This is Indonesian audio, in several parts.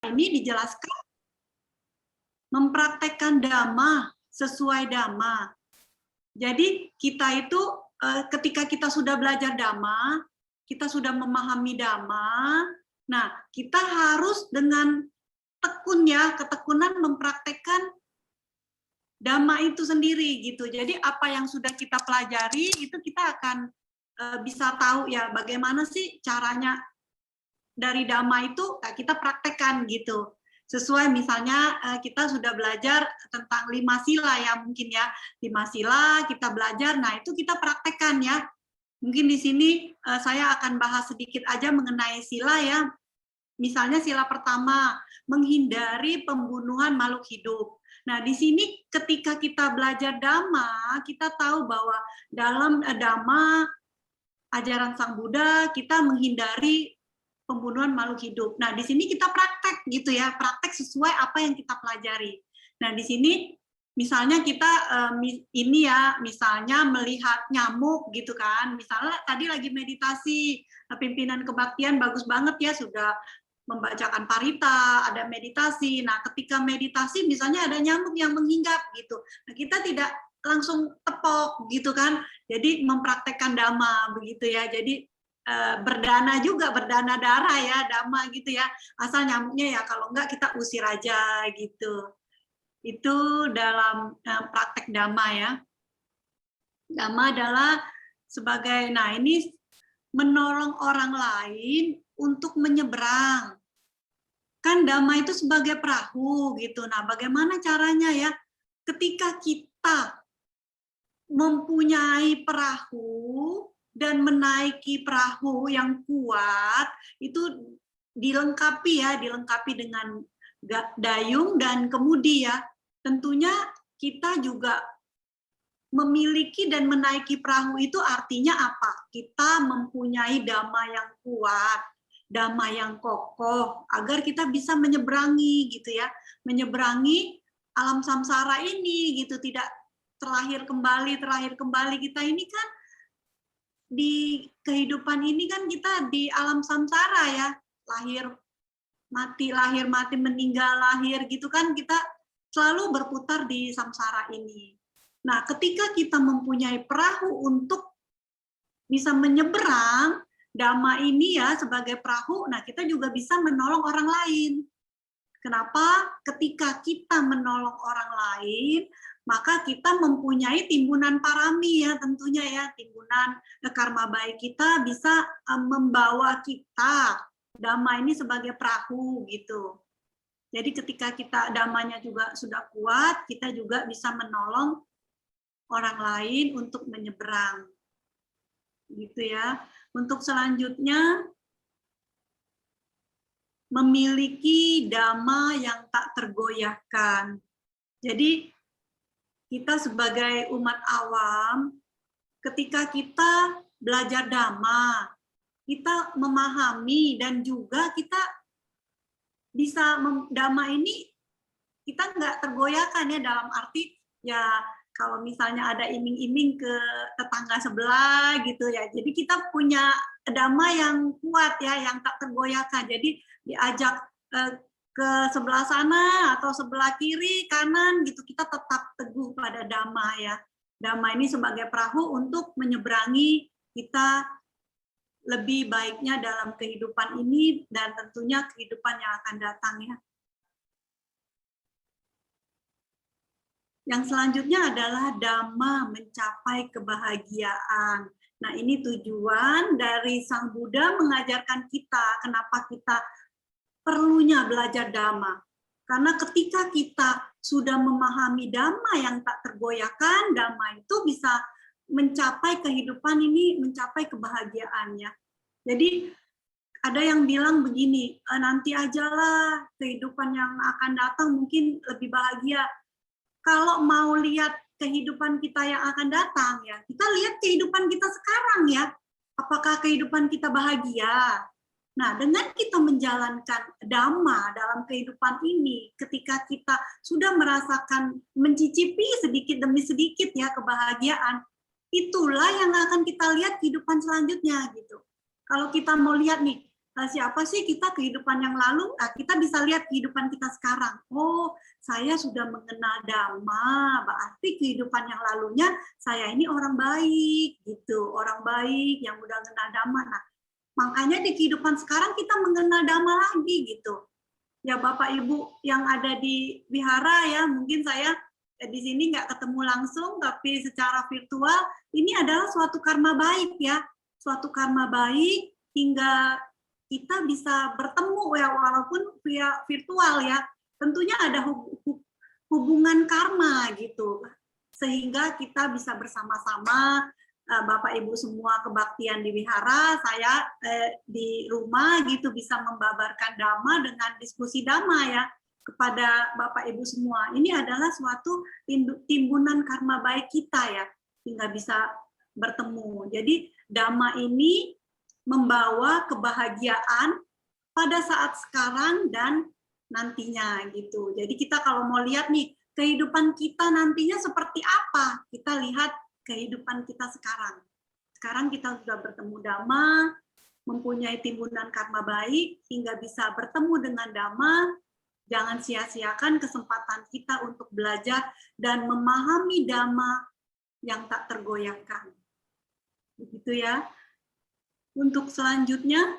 ini dijelaskan mempraktekkan dhamma sesuai dhamma. Jadi kita itu ketika kita sudah belajar dhamma, kita sudah memahami dhamma, nah kita harus dengan tekun ya, ketekunan mempraktekkan dhamma itu sendiri gitu. Jadi apa yang sudah kita pelajari itu kita akan bisa tahu ya bagaimana sih caranya dari dhamma itu kita praktekkan gitu. Sesuai misalnya kita sudah belajar tentang 5 sila ya mungkin ya. 5 sila kita belajar, nah itu kita praktekkan ya. Mungkin di sini saya akan bahas sedikit aja mengenai sila ya. Misalnya sila pertama, menghindari pembunuhan makhluk hidup. Nah, di sini ketika kita belajar dhamma, kita tahu bahwa dalam dhamma ajaran Sang Buddha kita menghindari pembunuhan makhluk hidup. Nah, di sini kita praktek gitu ya, praktek sesuai apa yang kita pelajari. Nah, di sini misalnya kita ini ya, misalnya melihat nyamuk gitu kan, misalnya tadi lagi meditasi, pimpinan kebaktian bagus banget ya, sudah membacakan parita, ada meditasi. Nah, ketika meditasi misalnya ada nyamuk yang menghinggap gitu. Nah, kita tidak langsung tepok gitu kan. Jadi mempraktekkan dhamma begitu ya. Jadi berdana juga, berdana darah ya, dhamma gitu ya. Asal nyamuknya ya kalau enggak kita usir aja gitu. Itu dalam praktek dhamma ya. Dhamma adalah sebagai, nah ini menolong orang lain untuk menyeberang. Kan dhamma itu sebagai perahu gitu. Nah, bagaimana caranya ya? Ketika kita mempunyai perahu dan menaiki perahu yang kuat, itu dilengkapi ya, dilengkapi dengan dayung dan kemudi ya. Tentunya kita juga memiliki dan menaiki perahu itu artinya apa? Kita mempunyai dhamma yang kuat, dhamma yang kokoh, agar kita bisa menyeberangi gitu ya, menyeberangi alam samsara ini gitu, tidak terlahir kembali. Kita ini kan di kehidupan ini kan kita di alam samsara ya, lahir mati, meninggal, lahir gitu kan, kita selalu berputar di samsara ini. Nah, ketika kita mempunyai perahu untuk bisa menyeberang, dhamma ini ya sebagai perahu, nah kita juga bisa menolong orang lain. Kenapa? Ketika kita menolong orang lain, maka kita mempunyai timbunan parami ya, tentunya ya, timbunan karma baik kita bisa membawa kita dhamma ini sebagai perahu gitu. Jadi ketika kita dhammanya juga sudah kuat, kita juga bisa menolong orang lain untuk menyeberang. Gitu ya. Untuk selanjutnya, memiliki dhamma yang tak tergoyahkan. Jadi kita sebagai umat awam, ketika kita belajar dhamma, kita memahami dan juga kita bisa dhamma ini kita nggak tergoyahkan ya, dalam arti ya kalau misalnya ada iming-iming ke tetangga sebelah gitu ya, jadi kita punya dhamma yang kuat ya, yang tak tergoyahkan. Jadi diajak ke sebelah sana atau sebelah kiri, kanan gitu, kita tetap teguh pada dhamma ya. Dhamma ini sebagai perahu untuk menyeberangi kita lebih baiknya dalam kehidupan ini dan tentunya kehidupan yang akan datang ya. Yang selanjutnya adalah dhamma mencapai kebahagiaan. Nah, ini tujuan dari Sang Buddha mengajarkan kita, kenapa kita perlunya belajar dhamma. Karena ketika kita sudah memahami dhamma yang tak tergoyahkan, dhamma itu bisa mencapai kehidupan ini, mencapai kebahagiaannya. Jadi ada yang bilang begini, nanti ajalah kehidupan yang akan datang mungkin lebih bahagia. Kalau mau lihat kehidupan kita yang akan datang ya, kita lihat kehidupan kita sekarang ya. Apakah kehidupan kita bahagia? Nah, dengan kita menjalankan dhamma dalam kehidupan ini, ketika kita sudah merasakan, mencicipi sedikit demi sedikit ya kebahagiaan, itulah yang akan kita lihat kehidupan selanjutnya gitu. Kalau kita mau lihat nih, siapa sih kita kehidupan yang lalu, kita bisa lihat kehidupan kita sekarang. Oh, saya sudah mengenal Dhamma, berarti kehidupan yang lalunya saya ini orang baik, gitu, orang baik yang udah mengenal Dhamma. Nah, makanya di kehidupan sekarang kita mengenal Dhamma lagi, gitu. Ya Bapak Ibu yang ada di wihara ya, mungkin saya di sini nggak ketemu langsung, tapi secara virtual, ini adalah suatu karma baik ya, suatu karma baik hingga kita bisa bertemu ya walaupun via virtual ya. Tentunya ada hubungan karma gitu. Sehingga kita bisa bersama-sama Bapak Ibu semua kebaktian di wihara, saya di rumah gitu bisa membabarkan Dhamma dengan diskusi Dhamma ya kepada Bapak Ibu semua. Ini adalah suatu timbunan karma baik kita ya, hingga bisa bertemu. Jadi Dhamma ini membawa kebahagiaan pada saat sekarang dan nantinya gitu. Jadi kita kalau mau lihat nih kehidupan kita nantinya seperti apa, kita lihat kehidupan kita sekarang. Sekarang kita sudah bertemu Dhamma, mempunyai timbunan karma baik hingga bisa bertemu dengan Dhamma. Jangan sia-siakan kesempatan kita untuk belajar dan memahami Dhamma yang tak tergoyahkan. Begitu ya. Untuk selanjutnya,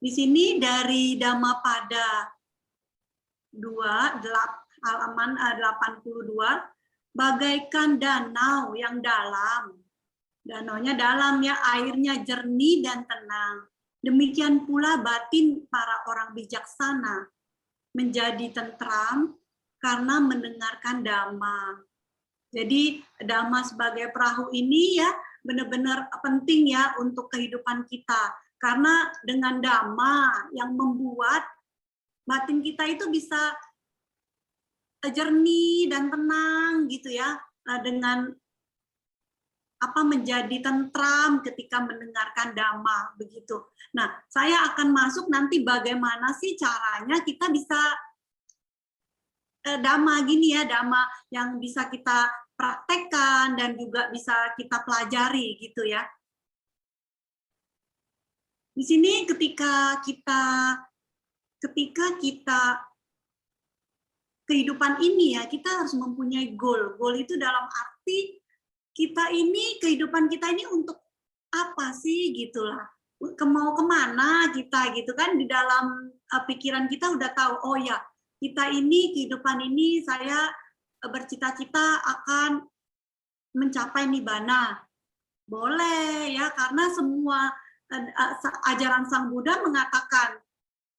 di sini dari Dhammapada 2, halaman 82, bagaikan danau yang dalam. Danaunya dalam ya, airnya jernih dan tenang. Demikian pula batin para orang bijaksana menjadi tentram karena mendengarkan Dhamma. Jadi Dhamma sebagai perahu ini ya benar-benar penting ya untuk kehidupan kita. Karena dengan Dhamma yang membuat batin kita itu bisa jernih dan tenang gitu ya, dengan menjadi tentram ketika mendengarkan Dhamma begitu. Nah, saya akan masuk nanti bagaimana sih caranya kita bisa Dhamma gini ya, Dhamma yang bisa kita praktekkan dan juga bisa kita pelajari gitu ya. Di sini ketika kita kehidupan ini ya, kita harus mempunyai goal. Goal itu dalam arti kehidupan kita ini untuk apa sih gitulah. Mau kemana kita gitu kan, di dalam pikiran kita udah tahu, oh ya kita ini kehidupan ini saya bercita-cita akan mencapai nibbana. Boleh ya, karena semua ajaran Sang Buddha mengatakan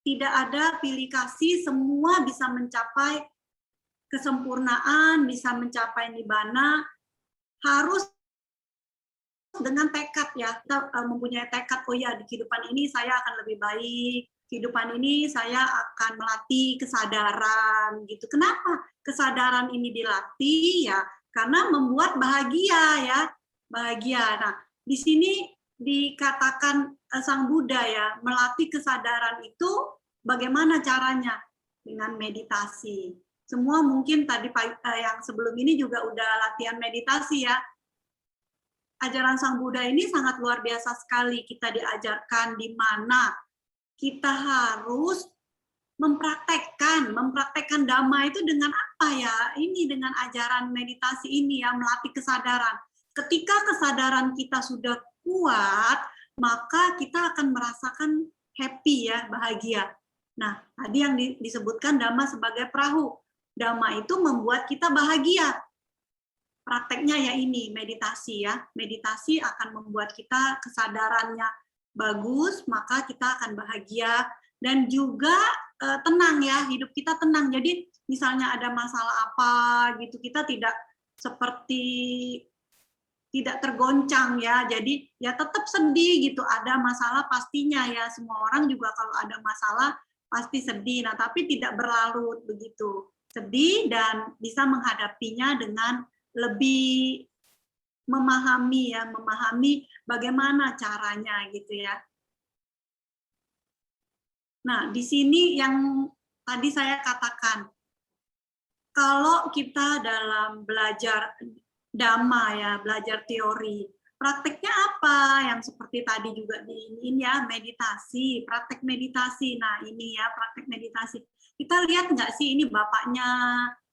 tidak ada pilih kasih, semua bisa mencapai kesempurnaan, bisa mencapai nibbana, harus dengan tekad ya, kita mempunyai tekad, oh ya di kehidupan ini saya akan lebih baik, kehidupan ini saya akan melatih kesadaran gitu. Kenapa kesadaran ini dilatih ya? Karena membuat bahagia ya, bahagia. Nah, di sini dikatakan Sang Buddha ya, melatih kesadaran itu bagaimana caranya? Dengan meditasi. Semua mungkin tadi yang sebelum ini juga udah latihan meditasi ya. Ajaran Sang Buddha ini sangat luar biasa sekali. Kita diajarkan di mana kita harus mempraktekkan Dhamma itu dengan apa ya? Ini dengan ajaran meditasi ini ya, melatih kesadaran. Ketika kesadaran kita sudah kuat, maka kita akan merasakan happy ya, bahagia. Nah, tadi yang disebutkan Dhamma sebagai perahu. Dhamma itu membuat kita bahagia. Prakteknya ya ini, meditasi ya. Meditasi akan membuat kita kesadarannya bagus, maka kita akan bahagia dan juga tenang ya, hidup kita tenang. Jadi misalnya ada masalah apa gitu, kita tidak tergoncang ya. Jadi ya tetap sedih gitu, ada masalah pastinya ya. Semua orang juga kalau ada masalah pasti sedih. Nah, tapi tidak berlarut begitu. Sedih dan bisa menghadapinya dengan lebih memahami bagaimana caranya gitu ya. Nah, di sini yang tadi saya katakan, kalau kita dalam belajar Dhamma ya, belajar teori, Prakteknya apa? Yang seperti tadi juga ini ya, meditasi, praktek meditasi. Nah, ini ya praktek meditasi. Kita lihat nggak sih ini bapaknya,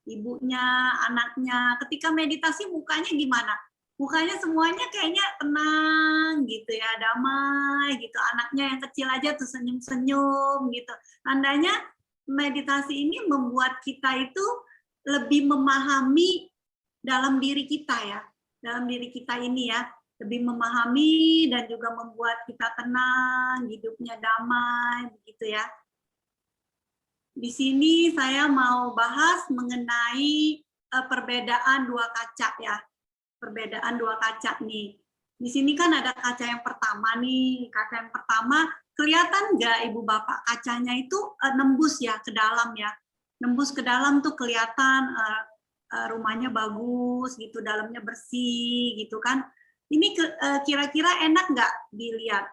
ibunya, anaknya. Ketika meditasi mukanya gimana? Mukanya semuanya kayaknya tenang gitu ya, damai gitu. Anaknya yang kecil aja tuh senyum-senyum gitu. Tandanya meditasi ini membuat kita itu lebih memahami dalam diri kita ya. Dalam diri kita ini ya, lebih memahami dan juga membuat kita tenang, hidupnya damai, begitu ya. Di sini saya mau bahas mengenai perbedaan dua kaca ya. Perbedaan dua kaca nih. Di sini kan ada kaca yang pertama nih. Kaca yang pertama, kelihatan nggak Ibu Bapak kacanya itu nembus ya ke dalam ya. Nembus ke dalam tuh kelihatan rumahnya bagus gitu, dalamnya bersih gitu kan. Ini kira-kira enak nggak dilihat?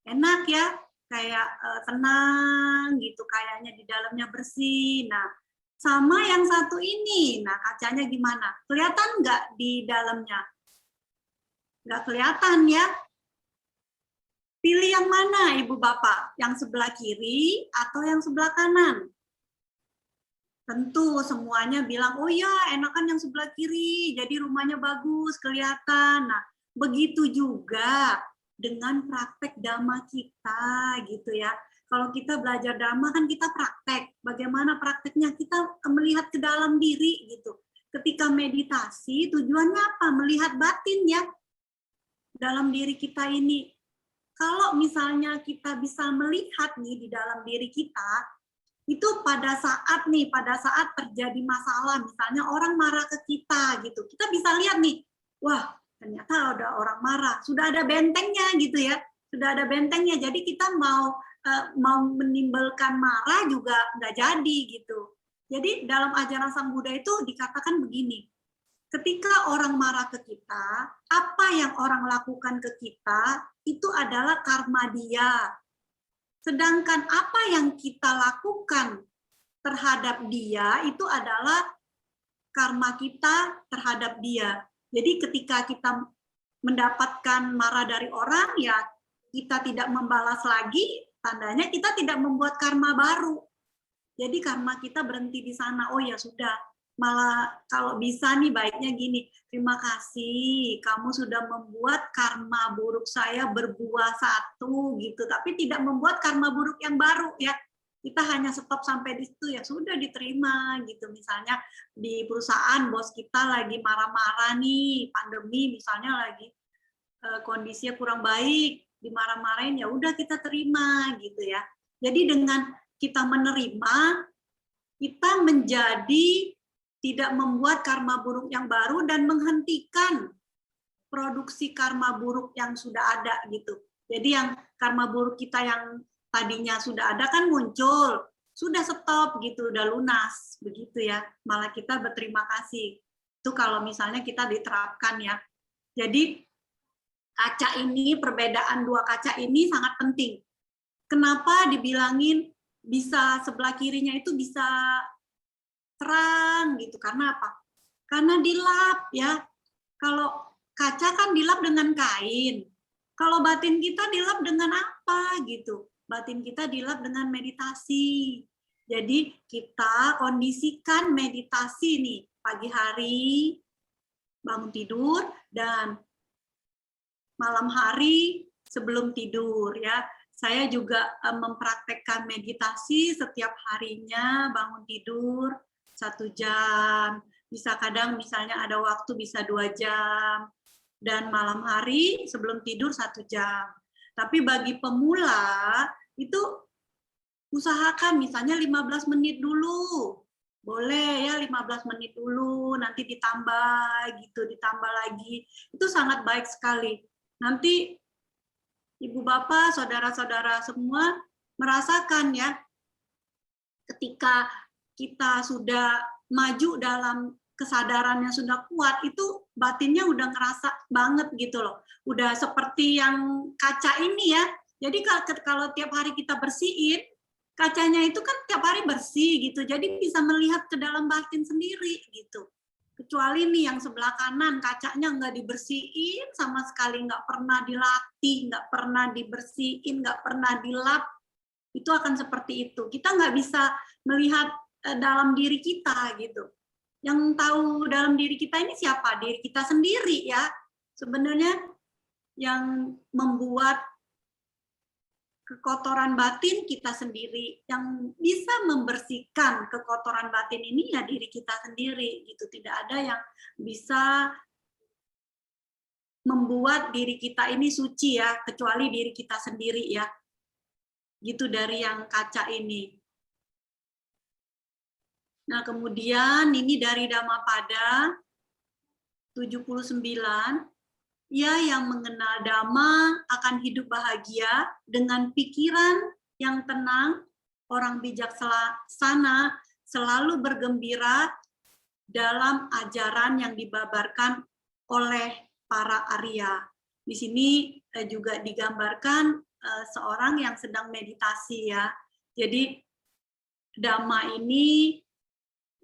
Enak ya, kayak tenang gitu, kayaknya di dalamnya bersih. Nah, sama yang satu ini, nah kacanya gimana? Kelihatan nggak di dalamnya? Nggak kelihatan ya. Pilih yang mana Ibu Bapak? Yang sebelah kiri atau yang sebelah kanan? Tentu semuanya bilang, oh ya enakan yang sebelah kiri, jadi rumahnya bagus, kelihatan. Nah, begitu juga dengan praktek dhamma kita gitu ya. Kalau kita belajar dhamma kan kita praktek. Bagaimana prakteknya? Kita melihat ke dalam diri gitu. Ketika meditasi tujuannya apa? Melihat batin ya. Dalam diri kita ini. Kalau misalnya kita bisa melihat nih di dalam diri kita, itu pada saat terjadi masalah, misalnya orang marah ke kita gitu, kita bisa lihat nih, wah ternyata ada orang marah, sudah ada bentengnya gitu ya, sudah ada bentengnya, jadi kita mau menimbulkan marah juga nggak jadi gitu. Jadi dalam ajaran Sang Buddha itu dikatakan begini, ketika orang marah ke kita, apa yang orang lakukan ke kita itu adalah karma dia. Sedangkan apa yang kita lakukan terhadap dia itu adalah karma kita terhadap dia. Jadi ketika kita mendapatkan marah dari orang, ya kita tidak membalas lagi, tandanya kita tidak membuat karma baru. Jadi karma kita berhenti di sana. Oh ya sudah, malah kalau bisa nih baiknya gini, terima kasih kamu sudah membuat karma buruk saya berbuah satu gitu, tapi tidak membuat karma buruk yang baru ya. Kita hanya stop sampai di situ ya sudah diterima gitu. Misalnya di perusahaan bos kita lagi marah-marah nih, pandemi misalnya lagi kondisinya kurang baik, dimarah-marahin ya udah kita terima gitu ya. Jadi dengan kita menerima, kita menjadi tidak membuat karma buruk yang baru dan menghentikan produksi karma buruk yang sudah ada gitu. Jadi yang karma buruk kita yang tadinya sudah ada kan muncul, sudah stop gitu, udah lunas begitu ya. Malah kita berterima kasih. Itu kalau misalnya kita diterapkan ya. Jadi kaca ini, perbedaan dua kaca ini sangat penting. Kenapa dibilangin bisa sebelah kirinya itu bisa terang gitu, karena apa? Karena dilap ya. Kalau kaca kan dilap dengan kain. Kalau batin kita dilap dengan apa gitu? Batin kita dilap dengan meditasi. Jadi kita kondisikan meditasi nih pagi hari bangun tidur dan malam hari sebelum tidur ya. Saya juga mempraktekkan meditasi setiap harinya bangun tidur 1 jam, bisa kadang misalnya ada waktu bisa 2 jam, dan malam hari sebelum tidur 1 jam. Tapi bagi pemula, itu usahakan misalnya 15 menit dulu. Boleh ya 15 menit dulu, nanti ditambah gitu, ditambah lagi. Itu sangat baik sekali. Nanti Ibu Bapak, saudara-saudara semua merasakan ya, ketika kita sudah maju dalam kesadaran yang sudah kuat, itu batinnya udah ngerasa banget gitu loh. Udah seperti yang kaca ini ya. Jadi kalau tiap hari kita bersihin, kacanya itu kan tiap hari bersih gitu. Jadi bisa melihat ke dalam batin sendiri gitu. Kecuali nih yang sebelah kanan kacanya nggak dibersihin sama sekali, nggak pernah dilatih, nggak pernah dibersihin, nggak pernah dilap, itu akan seperti itu. Kita nggak bisa melihat dalam diri kita gitu. Yang tahu dalam diri kita ini siapa? Diri kita sendiri ya. Sebenarnya yang membuat kekotoran batin kita sendiri, yang bisa membersihkan kekotoran batin ini ya diri kita sendiri gitu. Tidak ada yang bisa membuat diri kita ini suci ya, kecuali diri kita sendiri ya. Gitu dari yang kaca ini. Nah, kemudian ini dari Dhammapada 79. Ia yang mengenal Dhamma akan hidup bahagia dengan pikiran yang tenang, orang bijaksana selalu bergembira dalam ajaran yang dibabarkan oleh para Arya. Di sini juga digambarkan seorang yang sedang meditasi ya. Jadi Dhamma ini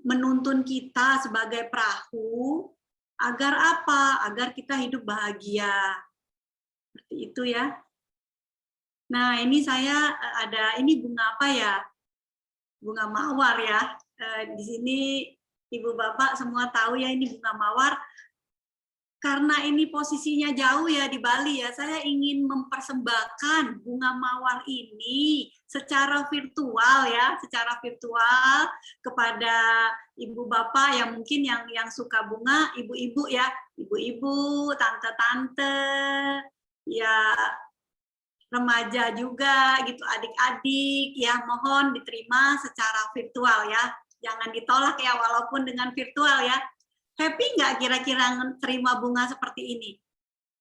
menuntun kita sebagai perahu. Agar apa? Agar kita hidup bahagia. Seperti itu ya. Nah, ini saya ada, ini bunga apa ya? Bunga mawar ya. Di sini Ibu Bapak semua tahu ya ini bunga mawar. Karena ini posisinya jauh ya di Bali ya, saya ingin mempersembahkan bunga mawar ini secara virtual ya, secara virtual kepada ibu bapak yang mungkin yang suka bunga, ibu-ibu ya, ibu-ibu, tante-tante, ya remaja juga gitu, adik-adik ya, mohon diterima secara virtual ya, jangan ditolak ya walaupun dengan virtual ya. Happy nggak kira-kira terima bunga seperti ini?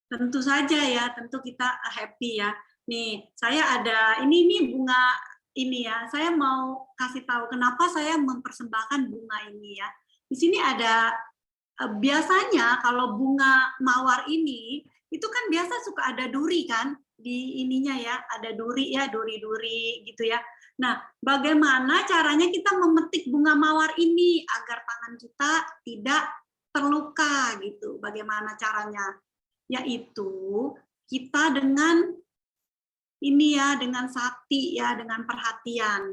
Tentu saja ya, tentu kita happy ya. Nih, saya ada, ini bunga ini ya, saya mau kasih tahu kenapa saya mempersembahkan bunga ini ya. Di sini ada, biasanya kalau bunga mawar ini, itu kan biasa suka ada duri kan, di ininya ya, ada duri ya, duri-duri gitu ya. Nah, bagaimana caranya kita memetik bunga mawar ini agar tangan kita tidak terluka gitu. Bagaimana caranya? Yaitu kita dengan ini ya, dengan sati ya, dengan perhatian.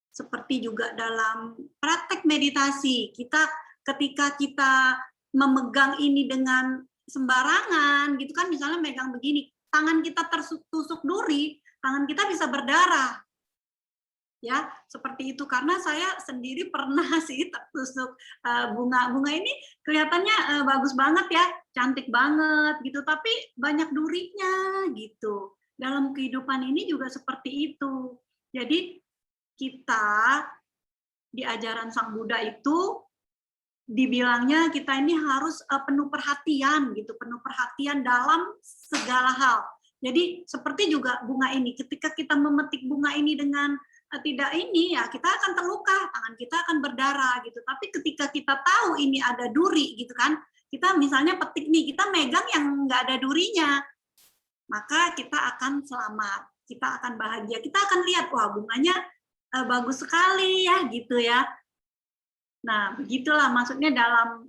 Seperti juga dalam praktek meditasi, kita ketika kita memegang ini dengan sembarangan gitu kan, misalnya megang begini, tangan kita tertusuk duri, tangan kita bisa berdarah. Ya, seperti itu karena saya sendiri pernah sih tertusuk bunga ini kelihatannya bagus banget ya, cantik banget gitu, tapi banyak durinya gitu. Dalam kehidupan ini juga seperti itu. Jadi kita di ajaran Sang Buddha itu dibilangnya kita ini harus penuh perhatian gitu, penuh perhatian dalam segala hal. Jadi seperti juga bunga ini, ketika kita memetik bunga ini dengan tidak ini ya kita akan terluka, tangan kita akan berdarah gitu. Tapi ketika kita tahu ini ada duri gitu kan, kita misalnya petik nih, kita megang yang nggak ada durinya, maka kita akan selamat, kita akan bahagia, kita akan lihat wah bunganya bagus sekali ya gitu ya. Nah begitulah maksudnya dalam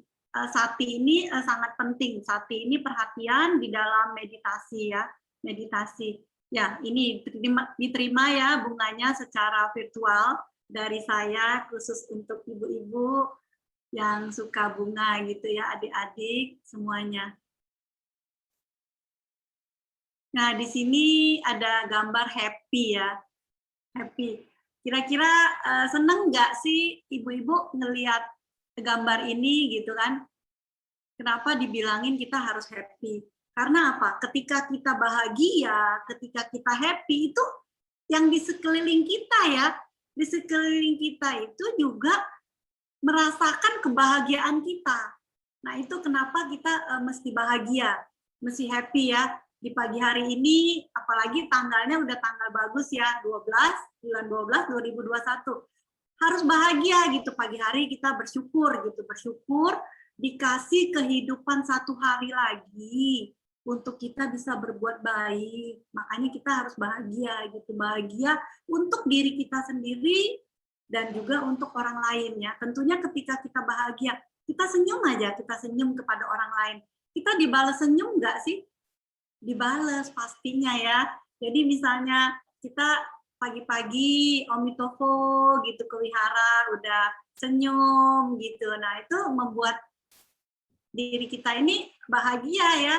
sati ini sangat penting. Sati ini perhatian di dalam meditasi ya, meditasi. Ya, ini diterima ya bunganya secara virtual dari saya khusus untuk ibu-ibu yang suka bunga gitu ya, adik-adik semuanya. Nah, di sini ada gambar happy ya. Happy. Kira-kira seneng nggak sih ibu-ibu ngelihat gambar ini gitu kan? Kenapa dibilangin kita harus happy? Karena apa? Ketika kita bahagia, ketika kita happy, itu yang di sekeliling kita ya, di sekeliling kita itu juga merasakan kebahagiaan kita. Nah itu kenapa kita mesti bahagia, mesti happy ya. Di pagi hari ini, apalagi tanggalnya udah tanggal bagus ya, 12, bulan 12, 2021. Harus bahagia gitu, pagi hari kita bersyukur gitu, bersyukur dikasih kehidupan satu hari lagi untuk kita bisa berbuat baik. Makanya kita harus bahagia gitu, bahagia untuk diri kita sendiri dan juga untuk orang lain ya. Tentunya ketika kita bahagia, kita senyum aja, kita senyum kepada orang lain. Kita dibalas senyum nggak sih? Dibales pastinya ya. Jadi misalnya kita pagi-pagi omitofo gitu ke wihara udah senyum gitu. Nah, itu membuat diri kita ini bahagia ya.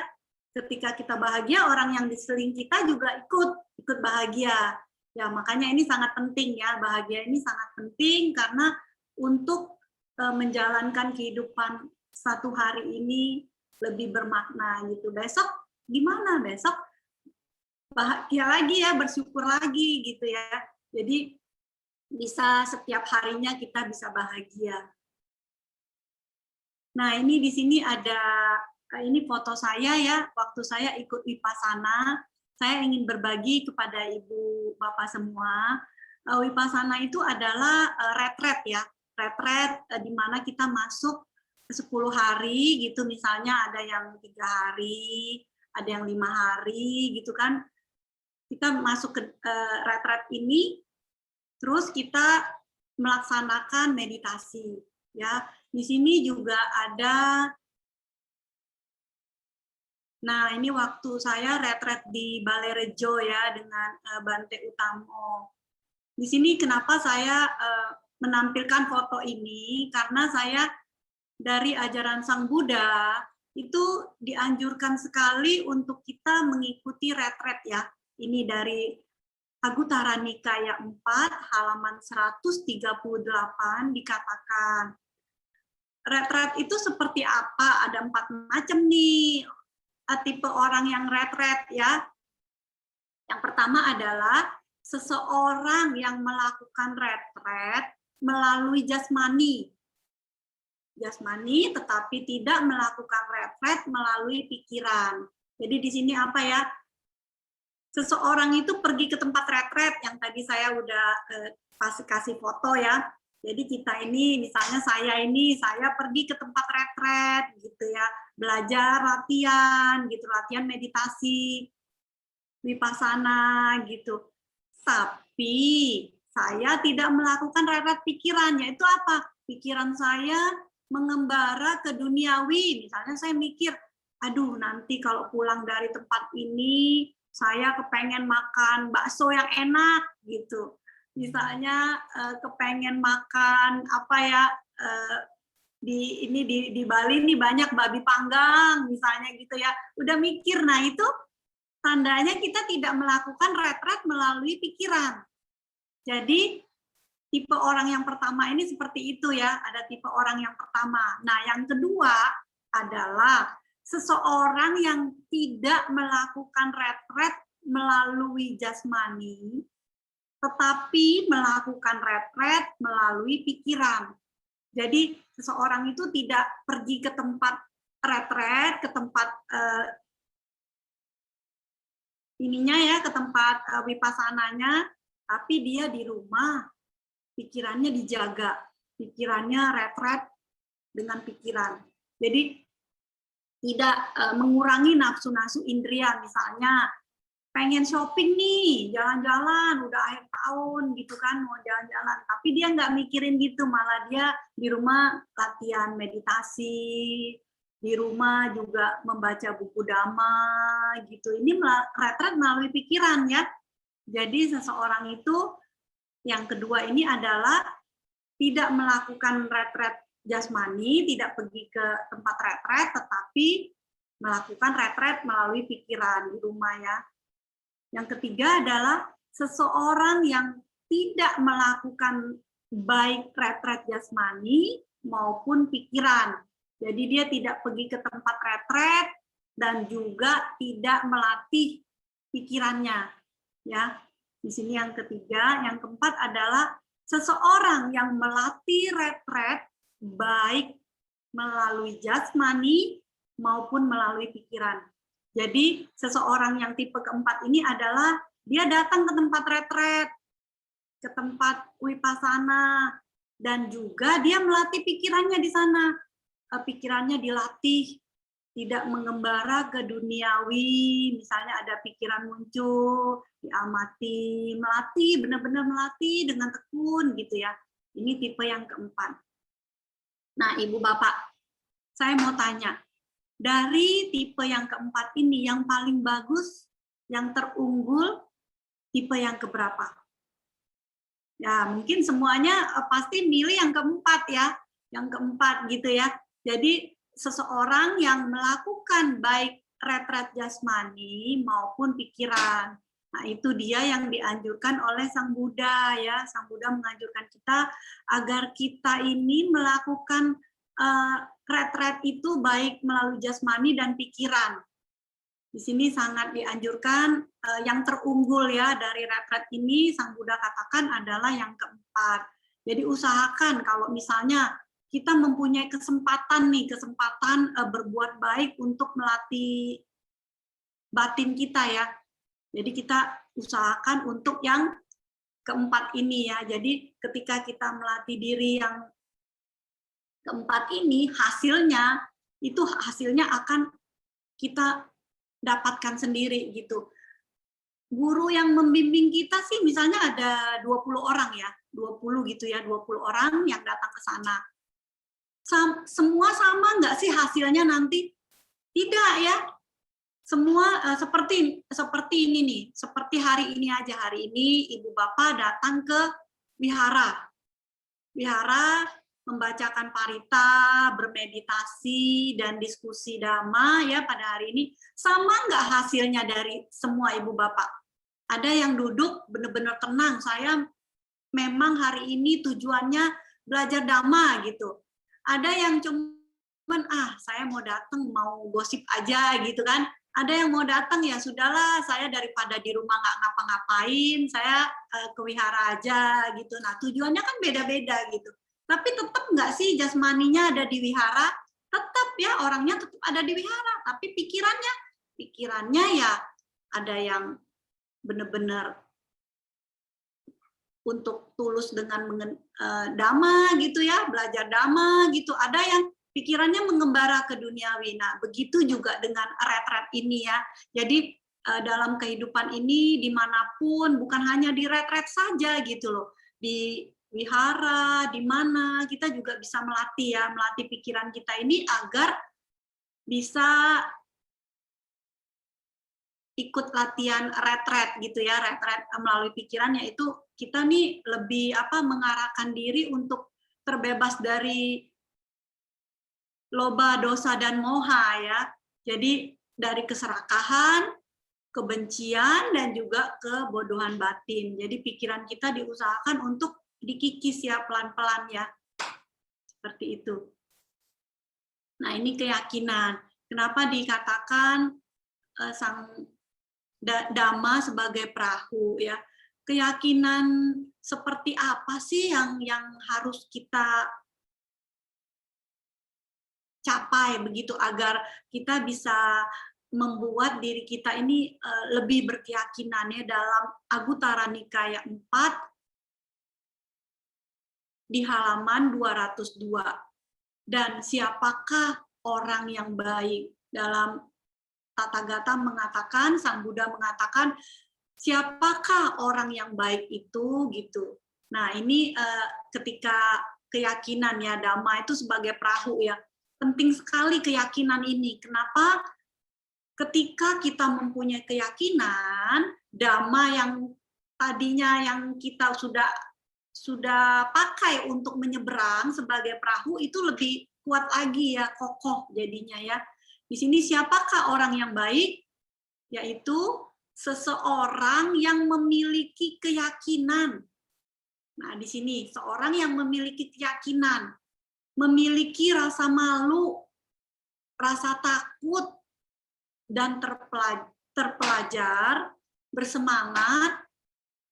Ketika kita bahagia, orang yang di sekeliling kita juga ikut bahagia. Ya, makanya ini sangat penting ya. Bahagia ini sangat penting karena untuk menjalankan kehidupan satu hari ini lebih bermakna gitu. Besok gimana? Besok bahagia lagi ya, bersyukur lagi gitu ya. Jadi bisa setiap harinya kita bisa bahagia. Nah, ini di sini ada ini foto saya ya, waktu saya ikut Vipassana. Saya ingin berbagi kepada Ibu Bapak semua. Vipassana itu adalah retret ya, retret di mana kita masuk 10 hari gitu, misalnya ada yang 3 hari, ada yang 5 hari gitu kan. Kita masuk ke retret ini, terus kita melaksanakan meditasi ya. Di sini juga ada, nah ini waktu saya retret di Balerejo ya dengan Bante Utamo. Di sini kenapa saya menampilkan foto ini, karena saya dari ajaran Sang Buddha itu dianjurkan sekali untuk kita mengikuti retret ya. Ini dari Anguttara Nikaya 4 halaman 138 dikatakan, retret itu seperti apa? Ada 4 macam nih tipe orang yang retret ya. Yang pertama adalah seseorang yang melakukan retret melalui jasmani. Jasmani tetapi tidak melakukan retret melalui pikiran. Jadi di sini apa ya? Seseorang itu pergi ke tempat retret yang tadi saya udah kasih foto ya. Jadi kita ini, misalnya saya pergi ke tempat retret gitu ya, belajar latihan gitu, latihan meditasi, Vipassana gitu. Tapi saya tidak melakukan retret pikiran, yaitu apa? Pikiran saya mengembara ke duniawi. Misalnya saya mikir, aduh nanti kalau pulang dari tempat ini, saya kepengen makan bakso yang enak gitu. Misalnya kepengen makan apa ya, di Bali ini banyak babi panggang misalnya gitu ya. Udah mikir, nah itu tandanya kita tidak melakukan retret melalui pikiran. Jadi tipe orang yang pertama ini seperti itu ya, ada tipe orang yang pertama. Nah, yang kedua adalah seseorang yang tidak melakukan retret melalui jasmani, tetapi melakukan retret melalui pikiran. Jadi seseorang itu tidak pergi ke tempat retret, ke tempat ininya ya, ke tempat wipassananya, tapi dia di rumah, pikirannya dijaga, pikirannya retret dengan pikiran. Jadi tidak mengurangi nafsu-nafsu indria, misalnya pengen shopping nih, jalan-jalan, udah akhir tahun gitu kan, mau jalan-jalan, tapi dia nggak mikirin gitu, malah dia di rumah latihan meditasi, di rumah juga membaca buku dhamma gitu. Ini retret melalui pikiran ya. Jadi seseorang itu yang kedua ini adalah tidak melakukan retret jasmani, tidak pergi ke tempat retret, tetapi melakukan retret melalui pikiran di rumah ya. Yang ketiga adalah seseorang yang tidak melakukan baik retret jasmani maupun pikiran. Jadi dia tidak pergi ke tempat retret dan juga tidak melatih pikirannya. Ya, di sini yang ketiga. Yang keempat adalah seseorang yang melatih retret baik melalui jasmani maupun melalui pikiran. Jadi seseorang yang tipe keempat ini adalah dia datang ke tempat retret, ke tempat vipassana, dan juga dia melatih pikirannya di sana. Pikirannya dilatih, tidak mengembara ke duniawi, misalnya ada pikiran muncul, diamati, melatih, benar-benar melatih dengan tekun gitu ya. Ini tipe yang keempat. Nah, Ibu Bapak, saya mau tanya, dari tipe yang keempat ini, yang paling bagus, yang terunggul, tipe yang keberapa? Ya, mungkin semuanya pasti milih yang keempat ya, yang keempat gitu ya. Jadi seseorang yang melakukan baik retret jasmani maupun pikiran. Nah, itu dia yang dianjurkan oleh Sang Buddha ya. Sang Buddha menganjurkan kita agar kita ini melakukan retret itu baik melalui jasmani dan pikiran. Di sini sangat dianjurkan yang terunggul ya dari retret ini Sang Buddha katakan adalah yang keempat. Jadi usahakan kalau misalnya kita mempunyai kesempatan berbuat baik untuk melatih batin kita ya. Jadi kita usahakan untuk yang keempat ini ya. Jadi ketika kita melatih diri yang keempat ini, hasilnya akan kita dapatkan sendiri gitu. Guru yang membimbing kita sih misalnya ada 20 orang ya, 20 gitu ya, 20 orang yang datang ke sana. Semua sama nggak sih hasilnya nanti? Tidak ya. Semua seperti ini nih, seperti hari ini aja. Hari ini Ibu Bapak datang ke wihara. Wihara membacakan parita, bermeditasi, dan diskusi dhamma ya pada hari ini. Sama nggak hasilnya dari semua ibu bapak? Ada yang duduk benar-benar tenang, saya memang hari ini tujuannya belajar dhamma gitu. Ada yang cuman saya mau datang mau gosip aja gitu kan. Ada yang mau datang ya sudahlah, saya daripada di rumah nggak ngapa-ngapain, saya ke wihara aja gitu. Nah tujuannya kan beda-beda gitu. Tapi tetap nggak sih jasmaninya ada di wihara? Tetap ya, orangnya tetap ada di wihara. Tapi pikirannya ya ada yang benar-benar untuk tulus dengan dhamma gitu ya, belajar dhamma gitu. Ada yang pikirannya mengembara ke duniawi. Nah, begitu juga dengan retret ini ya. Jadi dalam kehidupan ini dimanapun, bukan hanya di retret saja gitu loh. Di wihara, di mana kita juga bisa melatih pikiran kita ini agar bisa ikut latihan retret gitu ya, retret melalui pikiran, yaitu kita nih lebih mengarahkan diri untuk terbebas dari loba, dosa, dan moha ya. Jadi dari keserakahan, kebencian, dan juga kebodohan batin. Jadi pikiran kita diusahakan untuk dikikis ya pelan-pelan ya. Seperti itu. Nah ini keyakinan. Kenapa dikatakan sang dhamma sebagai perahu ya? Keyakinan seperti apa sih yang harus kita capai begitu agar kita bisa membuat diri kita ini lebih berkeyakinan ya dalam Anguttara Nikaya 4 di halaman 202. Dan siapakah orang yang baik? Dalam Tathagata mengatakan, Sang Buddha mengatakan, siapakah orang yang baik itu gitu. Nah, ini ketika keyakinan ya, dhamma itu sebagai perahu ya. Penting sekali keyakinan ini. Kenapa? Ketika kita mempunyai keyakinan, dhamma yang tadinya yang kita sudah pakai untuk menyeberang sebagai perahu itu lebih kuat lagi ya, kokoh jadinya ya. Di sini siapakah orang yang baik? Yaitu seseorang yang memiliki keyakinan. Nah, di sini seorang yang memiliki keyakinan, memiliki rasa malu, rasa takut, dan terpelajar, bersemangat,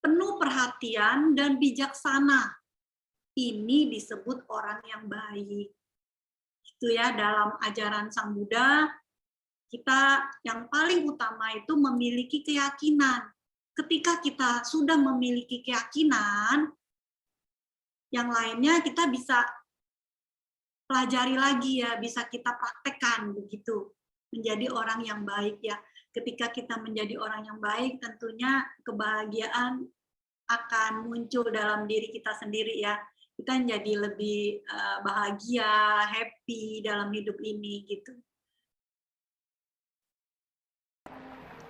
penuh perhatian, dan bijaksana. Ini disebut orang yang baik. Itu ya, dalam ajaran Sang Buddha, kita yang paling utama itu memiliki keyakinan. Ketika kita sudah memiliki keyakinan, yang lainnya kita bisa pelajari lagi ya, bisa kita praktekkan begitu. Menjadi orang yang baik ya. Ketika kita menjadi orang yang baik, tentunya kebahagiaan akan muncul dalam diri kita sendiri ya. kita jadi lebih bahagia, happy dalam hidup ini gitu.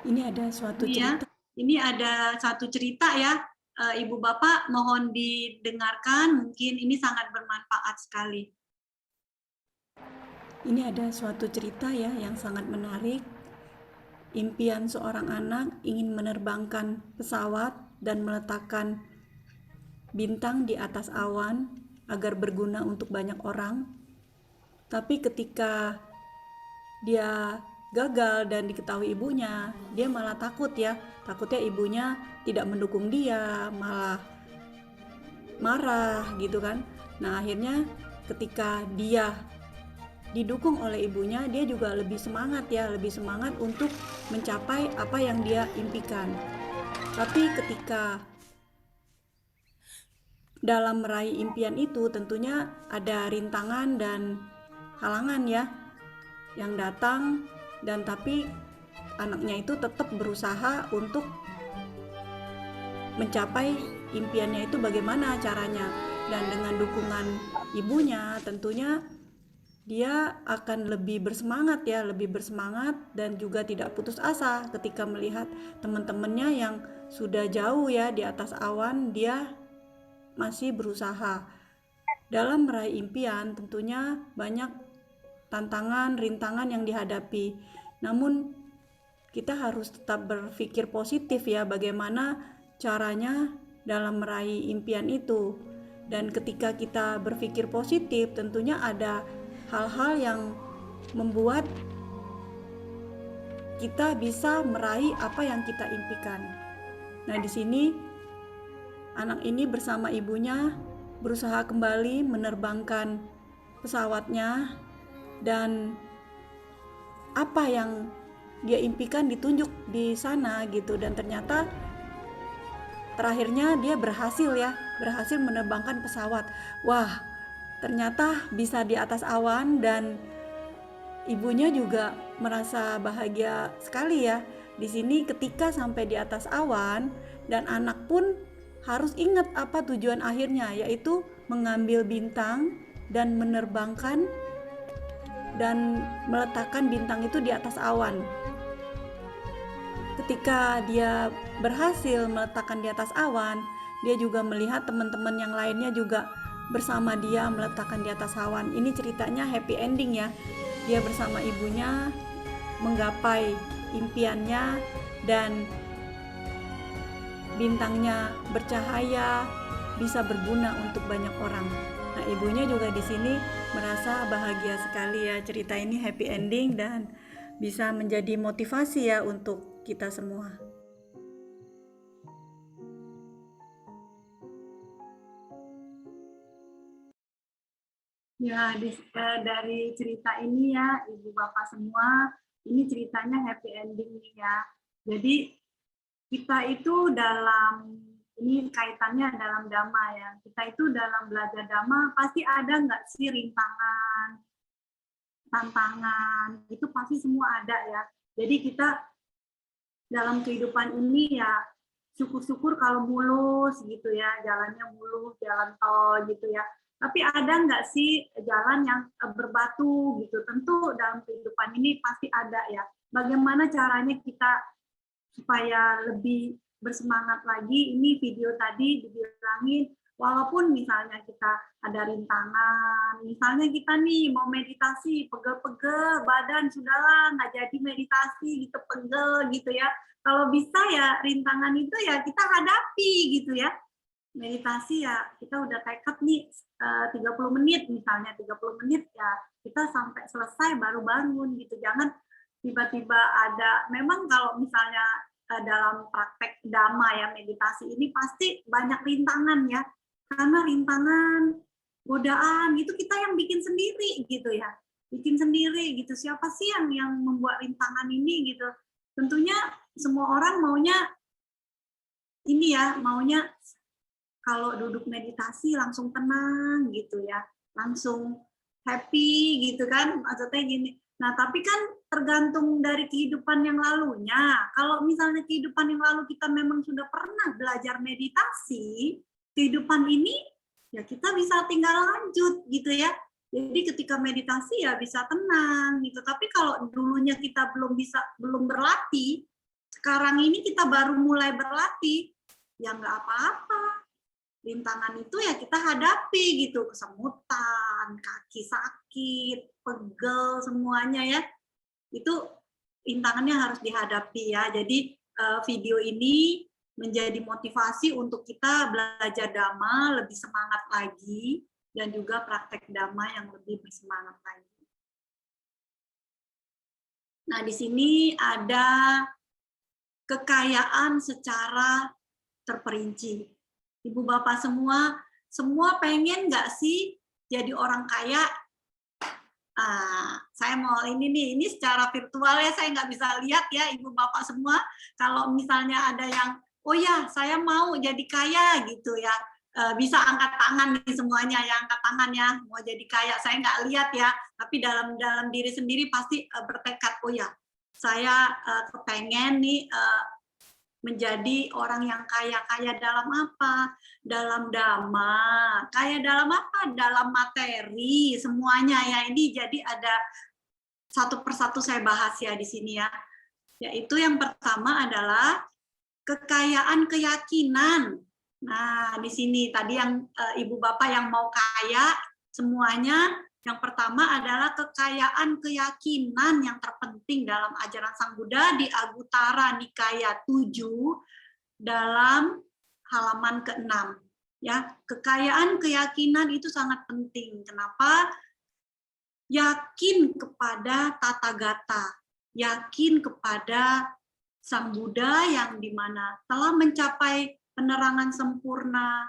Ini ada suatu cerita. Ini ada satu cerita ya, Ibu Bapak mohon didengarkan, mungkin ini sangat bermanfaat sekali. Ini ada suatu cerita ya yang sangat menarik. Impian seorang anak ingin menerbangkan pesawat dan meletakkan bintang di atas awan agar berguna untuk banyak orang. Tapi ketika dia gagal dan diketahui ibunya, dia malah takut ya. Takutnya ibunya tidak mendukung dia, malah marah gitu kan. Nah, akhirnya ketika dia didukung oleh ibunya, dia juga lebih semangat ya, lebih semangat untuk mencapai apa yang dia impikan. Tapi ketika dalam meraih impian itu tentunya ada rintangan dan halangan ya yang datang, dan tapi anaknya itu tetap berusaha untuk mencapai impiannya itu bagaimana caranya. Dan dengan dukungan ibunya tentunya dia akan lebih bersemangat ya, lebih bersemangat dan juga tidak putus asa ketika melihat teman-temannya yang sudah jauh ya di atas awan, dia masih berusaha. Dalam meraih impian tentunya banyak tantangan, rintangan yang dihadapi. Namun kita harus tetap berpikir positif ya, bagaimana caranya dalam meraih impian itu. Dan ketika kita berpikir positif, tentunya ada hal-hal yang membuat kita bisa meraih apa yang kita impikan. Nah, di sini anak ini bersama ibunya berusaha kembali menerbangkan pesawatnya, dan apa yang dia impikan ditunjuk di sana gitu. Dan ternyata terakhirnya dia berhasil menerbangkan pesawat. Wah, ternyata bisa di atas awan, dan ibunya juga merasa bahagia sekali ya. Di sini ketika sampai di atas awan, dan anak pun harus ingat apa tujuan akhirnya, yaitu mengambil bintang dan menerbangkan dan meletakkan bintang itu di atas awan. Ketika dia berhasil meletakkan di atas awan, dia juga melihat teman-teman yang lainnya juga bersama dia meletakkan di atas awan. Ini ceritanya happy ending ya. Dia bersama ibunya menggapai impiannya dan bintangnya bercahaya, bisa berguna untuk banyak orang. Nah, ibunya juga di sini merasa bahagia sekali ya. Cerita ini happy ending dan bisa menjadi motivasi ya untuk kita semua. Ya, dari cerita ini ya, Ibu Bapak semua, ini ceritanya happy ending ya. Jadi kita itu dalam, ini kaitannya dalam Dhamma ya, kita itu dalam belajar Dhamma pasti ada nggak sih rintangan, tantangan, itu pasti semua ada ya. Jadi kita dalam kehidupan ini ya syukur-syukur kalau mulus gitu ya, jalannya mulus, jalan tol gitu ya. Tapi ada nggak sih jalan yang berbatu gitu? Tentu dalam kehidupan ini pasti ada ya. Bagaimana caranya kita supaya lebih bersemangat lagi? Ini video tadi dibilangin, walaupun misalnya kita ada rintangan, misalnya kita nih mau meditasi, pegel-pegel, badan sudahlah nggak jadi meditasi gitu, pegel gitu ya. Kalau bisa ya rintangan itu ya kita hadapi gitu ya. Meditasi ya kita udah tekad nih 30 menit misalnya, 30 menit ya kita sampai selesai baru bangun gitu. Jangan tiba-tiba ada, memang kalau misalnya dalam praktek Dhamma ya, meditasi ini pasti banyak rintangan ya. Karena rintangan, godaan itu kita yang bikin sendiri gitu ya. Bikin sendiri gitu. Siapa sih yang membuat rintangan ini gitu. Tentunya semua orang maunya ini ya, maunya kalau duduk meditasi langsung tenang gitu ya, langsung happy gitu kan, maksudnya gini. Nah, tapi kan tergantung dari kehidupan yang lalunya. Kalau misalnya kehidupan yang lalu kita memang sudah pernah belajar meditasi, kehidupan ini ya kita bisa tinggal lanjut gitu ya. Jadi ketika meditasi ya bisa tenang gitu. Tapi kalau dulunya kita belum berlatih, sekarang ini kita baru mulai berlatih, ya nggak apa-apa. Rintangan itu ya kita hadapi gitu, kesemutan, kaki sakit, pegel semuanya ya. Itu rintangannya harus dihadapi ya. Jadi video ini menjadi motivasi untuk kita belajar Dhamma lebih semangat lagi dan juga praktek Dhamma yang lebih bersemangat lagi. Nah, di sini ada kekayaan secara terperinci. Ibu bapak semua pengen nggak sih jadi orang kaya? Saya mau ini secara virtual ya, saya nggak bisa lihat ya ibu bapak semua. Kalau misalnya ada yang, oh ya saya mau jadi kaya gitu ya, bisa angkat tangan nih semuanya ya, angkat tangan ya, mau jadi kaya. Saya nggak lihat ya, tapi dalam diri sendiri pasti bertekad, oh ya saya kepengen nih menjadi orang yang kaya. Kaya dalam apa? Dalam Dhamma. Kaya dalam apa? Dalam materi semuanya ya. Ini jadi ada satu persatu saya bahas ya di sini ya. Yaitu yang pertama adalah kekayaan keyakinan. Nah, di sini tadi yang ibu bapak yang mau kaya semuanya, yang pertama adalah kekayaan keyakinan yang terpenting dalam ajaran Sang Buddha di Agutara Nikaya 7 dalam halaman ke-6. Ya, kekayaan keyakinan itu sangat penting. Kenapa? Yakin kepada tata gata, yakin kepada Sang Buddha yang dimana telah mencapai penerangan sempurna,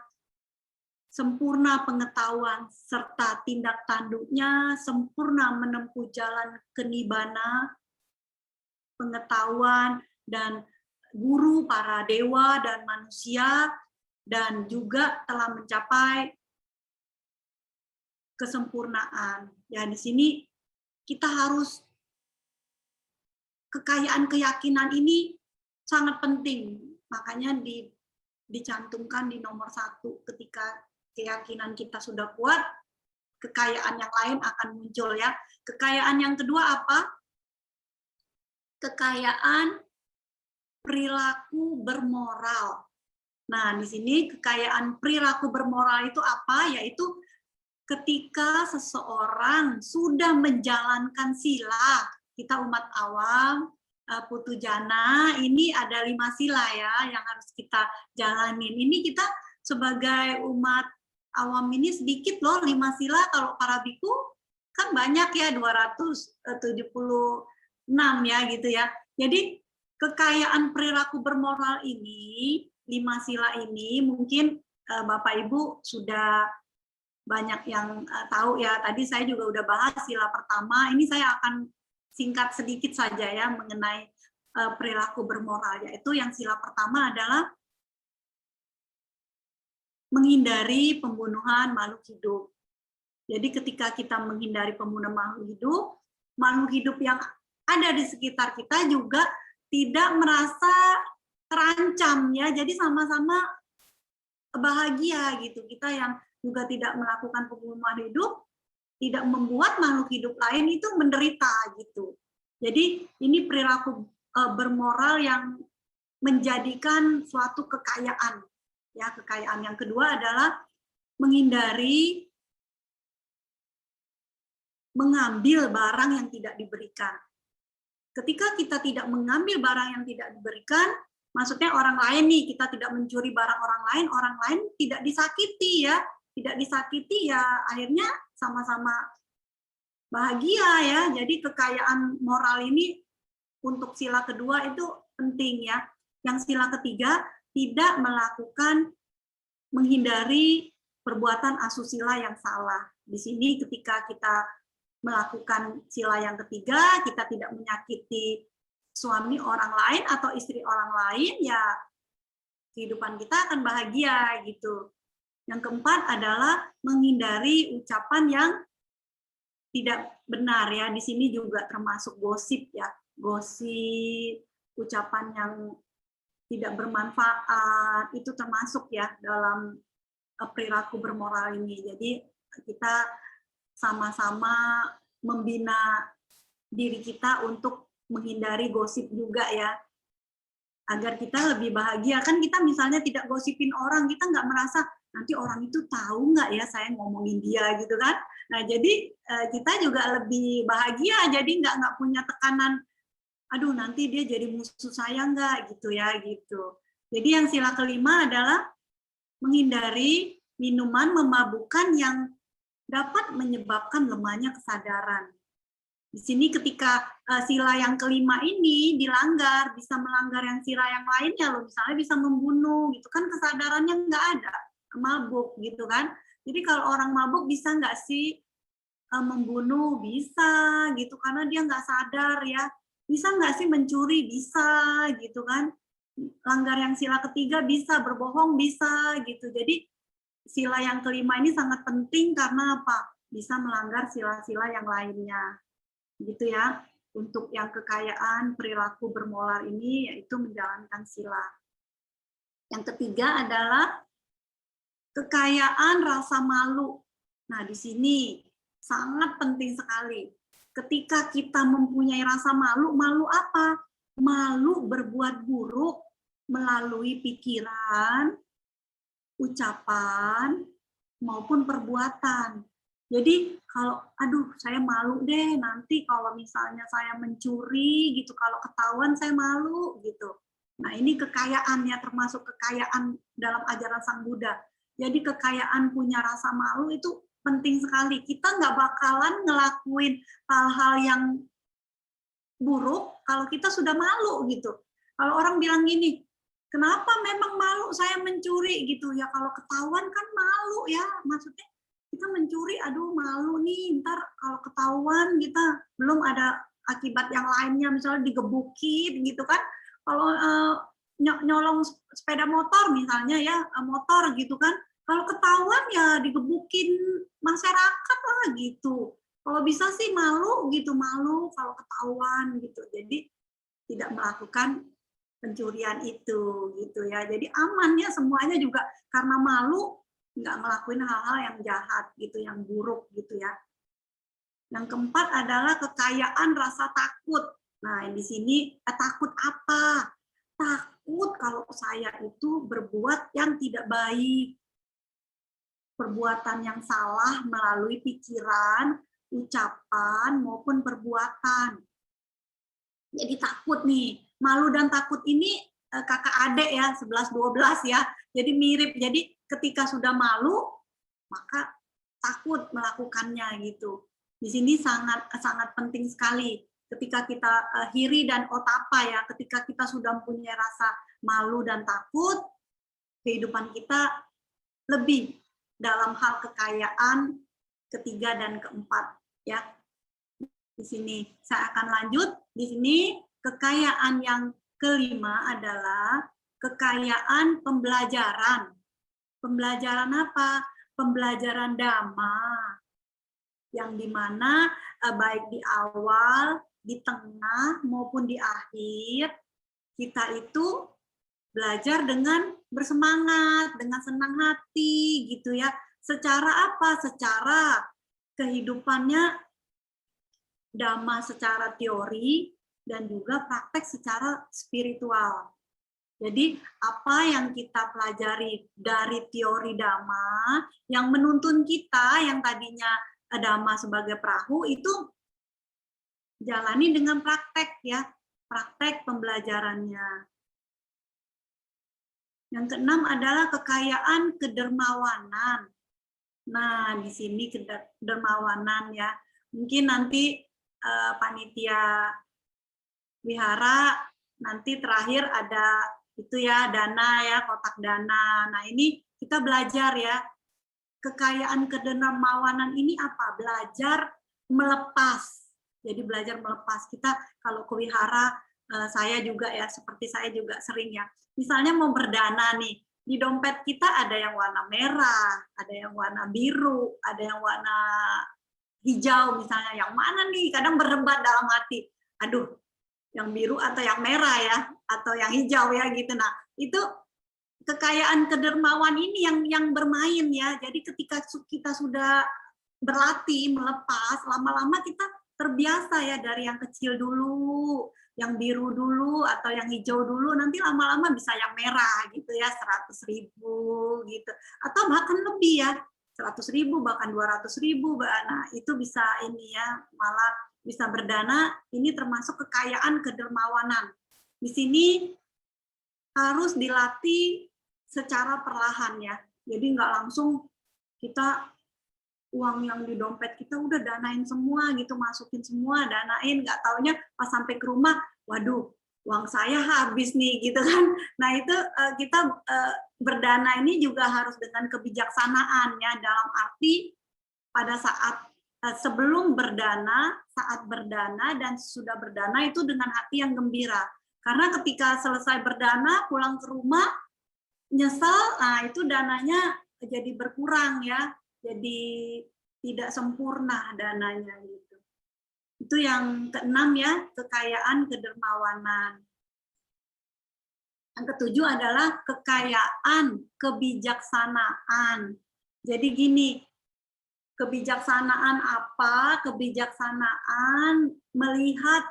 sempurna pengetahuan serta tindak tanduknya, sempurna menempuh jalan kenibbana, pengetahuan dan guru para dewa dan manusia, dan juga telah mencapai kesempurnaan. Ya, di sini kita harus kekayaan keyakinan ini sangat penting. Makanya dicantumkan di nomor 1 ketika keyakinan kita sudah kuat, kekayaan yang lain akan muncul ya. Kekayaan yang kedua apa? Kekayaan perilaku bermoral. Nah, di sini kekayaan perilaku bermoral itu apa? Yaitu ketika seseorang sudah menjalankan sila, kita umat awam, putu jana, ini ada 5 sila ya yang harus kita jalanin. Ini kita sebagai umat awam ini sedikit loh 5 sila, kalau para biku kan banyak ya 276 ya gitu ya. Jadi kekayaan perilaku bermoral ini, 5 sila ini mungkin Bapak Ibu sudah banyak yang tahu ya. Tadi saya juga udah bahas sila pertama, ini saya akan singkat sedikit saja ya mengenai perilaku bermoral, yaitu yang sila pertama adalah menghindari pembunuhan makhluk hidup. Jadi ketika kita menghindari pembunuhan makhluk hidup yang ada di sekitar kita juga tidak merasa terancam ya. Jadi sama-sama bahagia gitu. Kita yang juga tidak melakukan pembunuhan hidup, tidak membuat makhluk hidup lain itu menderita gitu. Jadi ini perilaku bermoral yang menjadikan suatu kekayaan. Ya, kekayaan yang kedua adalah menghindari mengambil barang yang tidak diberikan. Ketika kita tidak mengambil barang yang tidak diberikan, maksudnya orang lain nih, kita tidak mencuri barang orang lain tidak disakiti ya, tidak disakiti ya, akhirnya sama-sama bahagia ya. Jadi kekayaan moral ini untuk sila kedua itu penting ya. Yang sila ketiga, tidak menghindari perbuatan asusila yang salah. Di sini ketika kita melakukan sila yang ketiga, kita tidak menyakiti suami orang lain atau istri orang lain, ya kehidupan kita akan bahagia gitu. Yang keempat adalah menghindari ucapan yang tidak benar ya. Di sini juga termasuk gosip ya. Gosip, ucapan yang tidak bermanfaat, itu termasuk ya dalam perilaku bermoral ini. Jadi kita sama-sama membina diri kita untuk menghindari gosip juga ya, agar kita lebih bahagia. Kan kita misalnya tidak gosipin orang, kita nggak merasa nanti orang itu tahu nggak ya saya ngomongin dia gitu kan. Nah jadi kita juga lebih bahagia, jadi nggak punya tekanan, aduh nanti dia jadi musuh saya nggak gitu ya gitu. Jadi yang sila kelima adalah menghindari minuman memabukkan yang dapat menyebabkan lemahnya kesadaran. Di sini ketika sila yang kelima ini dilanggar, bisa melanggar yang sila yang lainnya loh, misalnya bisa membunuh, gitu kan kesadarannya nggak ada, mabuk gitu kan. Jadi kalau orang mabuk bisa nggak sih membunuh? Bisa gitu, karena dia nggak sadar ya. Bisa nggak sih mencuri? Bisa gitu kan. Langgar yang sila ketiga bisa, berbohong bisa gitu. Jadi sila yang kelima ini sangat penting karena apa? Bisa melanggar sila-sila yang lainnya. Gitu ya. Untuk yang kekayaan perilaku bermolar ini yaitu menjalankan sila. Yang ketiga adalah kekayaan rasa malu. Nah, di sini sangat penting sekali. Ketika kita mempunyai rasa malu, malu apa? Malu berbuat buruk melalui pikiran, ucapan, maupun perbuatan. Jadi kalau, aduh saya malu deh nanti kalau misalnya saya mencuri gitu, kalau ketahuan saya malu gitu. Nah ini kekayaannya, termasuk kekayaan dalam ajaran Sang Buddha. Jadi kekayaan punya rasa malu itu penting sekali. Kita nggak bakalan ngelakuin hal-hal yang buruk kalau kita sudah malu gitu. Kalau orang bilang gini, kenapa memang malu saya mencuri gitu ya, kalau ketahuan kan malu ya, maksudnya kita mencuri, aduh malu nih, ntar kalau ketahuan kita belum ada akibat yang lainnya, misalnya digebukin gitu kan, kalau nyolong sepeda motor misalnya ya, motor gitu kan, kalau ketahuan ya digebukin masyarakat lah gitu. Kalau bisa sih malu gitu, malu kalau ketahuan gitu. Jadi tidak melakukan pencurian itu gitu ya. Jadi aman ya semuanya juga karena malu nggak ngelakuin hal-hal yang jahat gitu, yang buruk gitu ya. Yang keempat adalah kekayaan rasa takut. Nah, di sini takut apa? Takut kalau saya itu berbuat yang tidak baik. Perbuatan yang salah melalui pikiran, ucapan maupun perbuatan. Jadi takut nih, malu dan takut ini kakak adik ya, 11-12 ya. Jadi mirip. Jadi ketika sudah malu, maka takut melakukannya gitu. Di sini sangat penting sekali ketika kita hiri dan otapa ya, ketika kita sudah punya rasa malu dan takut, kehidupan kita lebih dalam hal kekayaan ketiga dan keempat ya. Di sini saya akan lanjut. Di sini kekayaan yang kelima adalah kekayaan pembelajaran. Pembelajaran apa? Pembelajaran Dhamma. Yang dimana baik di awal, di tengah maupun di akhir kita itu belajar dengan bersemangat, dengan senang hati gitu ya. Secara apa? Secara kehidupannya Dhamma secara teori dan juga praktek secara spiritual. Jadi apa yang kita pelajari dari teori Dhamma yang menuntun kita, yang tadinya Dhamma sebagai perahu, itu jalani dengan praktek ya, praktek pembelajarannya. Yang keenam adalah kekayaan kedermawanan. Nah, di sini kedermawanan ya. Mungkin nanti panitia wihara nanti terakhir ada itu ya, dana ya, kotak dana. Nah, ini kita belajar ya. Kekayaan kedermawanan ini apa? Belajar melepas. Jadi belajar melepas. Kita kalau ke wihara, saya juga ya, seperti saya juga sering ya. Misalnya mau berdana nih, di dompet kita ada yang warna merah, ada yang warna biru, ada yang warna hijau misalnya. Yang mana nih? Kadang berdebat dalam hati. Aduh, yang biru atau yang merah ya, atau yang hijau ya gitu. Nah, itu kekayaan kedermawan ini yang bermain ya. Jadi ketika kita sudah berlatih melepas, lama-lama kita terbiasa ya dari yang kecil dulu, yang biru dulu atau yang hijau dulu, nanti lama-lama bisa yang merah gitu ya, 100.000 gitu. Atau bahkan lebih ya, 100.000 bahkan 200.000. Nah, itu bisa ini ya, malah bisa berdana. Ini termasuk kekayaan kedermawanan. Di sini harus dilatih secara perlahan ya. Jadi nggak langsung kita uang yang di dompet kita udah danain semua gitu, masukin semua, danain, nggak taunya pas sampai ke rumah, waduh, uang saya habis nih gitu kan. Nah itu kita berdana ini juga harus dengan kebijaksanaan ya, dalam arti pada saat sebelum berdana, saat berdana, dan sudah berdana itu dengan hati yang gembira. Karena ketika selesai berdana, pulang ke rumah, nyesel, nah itu dananya jadi berkurang ya, jadi tidak sempurna dananya gitu. Itu yang keenam ya, kekayaan kedermawanan. Yang ketujuh adalah kekayaan kebijaksanaan. Jadi gini, kebijaksanaan apa? Kebijaksanaan melihat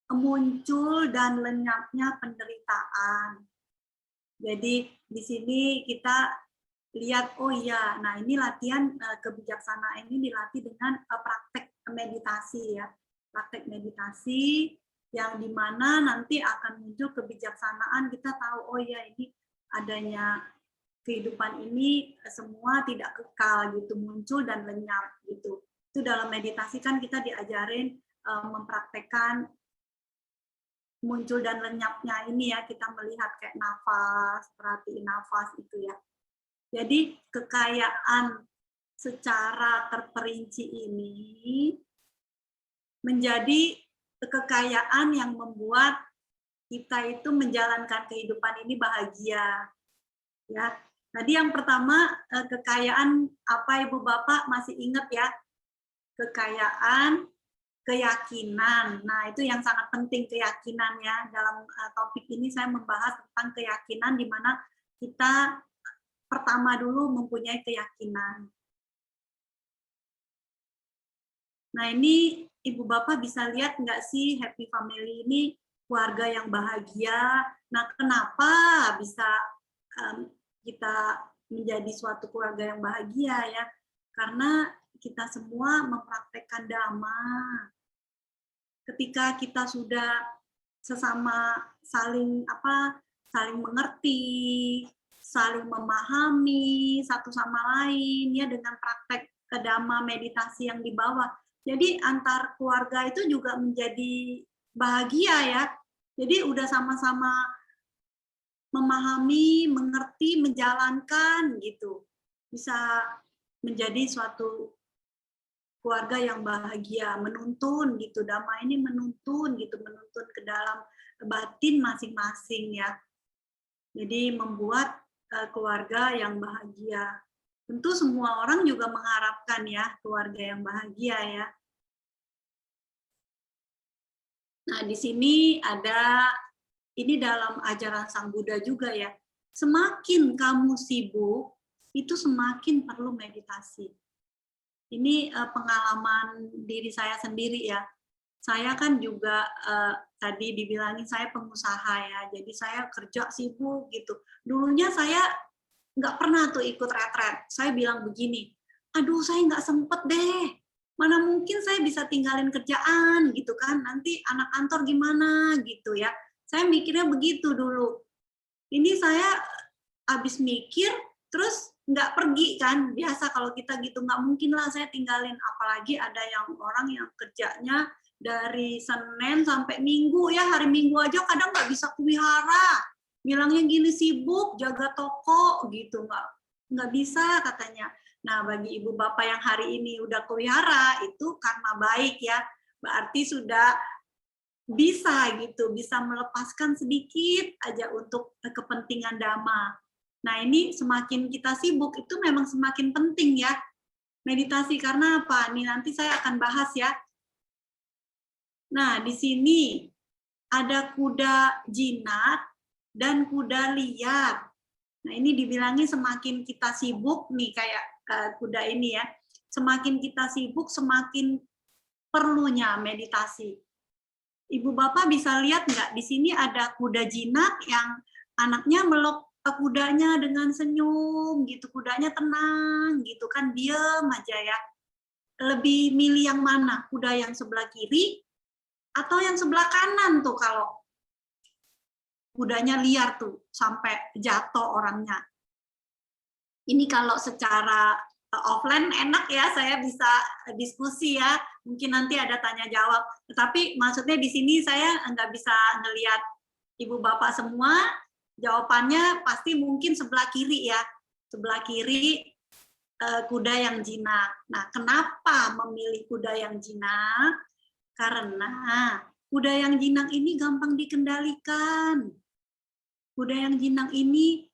muncul dan lenyapnya penderitaan. Jadi di sini kita lihat, oh iya, nah ini latihan kebijaksanaan ini dilatih dengan praktek meditasi ya, praktek meditasi yang dimana nanti akan muncul kebijaksanaan. Kita tahu, oh ya ini adanya kehidupan ini semua tidak kekal gitu, muncul dan lenyap gitu. Itu dalam meditasi kan kita diajarin mempraktekkan muncul dan lenyapnya ini ya, kita melihat kayak nafas, perhatiin nafas itu ya. Jadi kekayaan secara terperinci ini menjadi kekayaan yang membuat kita itu menjalankan kehidupan ini bahagia. Ya. Tadi yang pertama kekayaan apa Ibu Bapak masih ingat ya? Kekayaan keyakinan. Nah, itu yang sangat penting, keyakinan ya. Dalam topik ini saya membahas tentang keyakinan di mana kita pertama dulu mempunyai keyakinan. Nah, ini Ibu Bapak bisa lihat nggak sih Happy Family ini keluarga yang bahagia. Nah, kenapa bisa kita menjadi suatu keluarga yang bahagia ya? Karena kita semua mempraktekkan Dhamma. Ketika kita sudah sesama saling mengerti, saling memahami satu sama lain ya dengan praktek Dhamma meditasi yang dibawa. Jadi antar keluarga itu juga menjadi bahagia ya. Jadi udah sama-sama memahami, mengerti, menjalankan gitu. Bisa menjadi suatu keluarga yang bahagia, menuntun gitu. Dhamma ini menuntun gitu, menuntun ke dalam batin masing-masing ya. Jadi membuat keluarga yang bahagia. Tentu semua orang juga mengharapkan ya keluarga yang bahagia ya. Nah, di sini ada ini dalam ajaran Sang Buddha juga ya. Semakin kamu sibuk, itu semakin perlu meditasi. Ini pengalaman diri saya sendiri ya. Saya kan juga tadi dibilangin saya pengusaha ya, jadi saya kerja sibuk gitu. Dulunya saya nggak pernah tuh ikut retret. Saya bilang begini, aduh saya nggak sempet deh. Mana mungkin saya bisa tinggalin kerjaan gitu kan, nanti anak kantor gimana gitu ya. Saya mikirnya begitu dulu. Ini saya habis mikir, terus nggak pergi kan, biasa kalau kita gitu, nggak mungkin lah saya tinggalin, apalagi ada yang orang yang kerjanya dari Senin sampai Minggu ya, hari Minggu aja kadang nggak bisa kuwihara, bilangnya gini sibuk jaga toko gitu, nggak bisa katanya. Nah bagi ibu bapak yang hari ini udah kuwihara itu karma baik ya, berarti sudah bisa gitu, bisa melepaskan sedikit aja untuk kepentingan Dhamma. Nah ini semakin kita sibuk itu memang semakin penting ya meditasi, karena apa? Nih nanti saya akan bahas ya. Nah di sini ada kuda jinak dan kuda liar. Nah, ini dibilangi semakin kita sibuk nih kayak kuda ini ya. Semakin kita sibuk, semakin perlunya meditasi. Ibu Bapak bisa lihat nggak, di sini ada kuda jinak yang anaknya meluk kudanya dengan senyum gitu, kudanya tenang gitu kan, diem aja ya. Lebih milih yang mana? Kuda yang sebelah kiri atau yang sebelah kanan tuh kalau kudanya liar tuh sampai jatuh orangnya. Ini kalau secara offline enak ya, saya bisa diskusi ya, mungkin nanti ada tanya jawab. Tetapi maksudnya di sini saya nggak bisa ngelihat ibu bapak semua, jawabannya pasti mungkin sebelah kiri ya, sebelah kiri kuda yang jinak. Nah, kenapa memilih kuda yang jinak? Karena kuda yang jinak ini gampang dikendalikan. Kuda yang jinak ini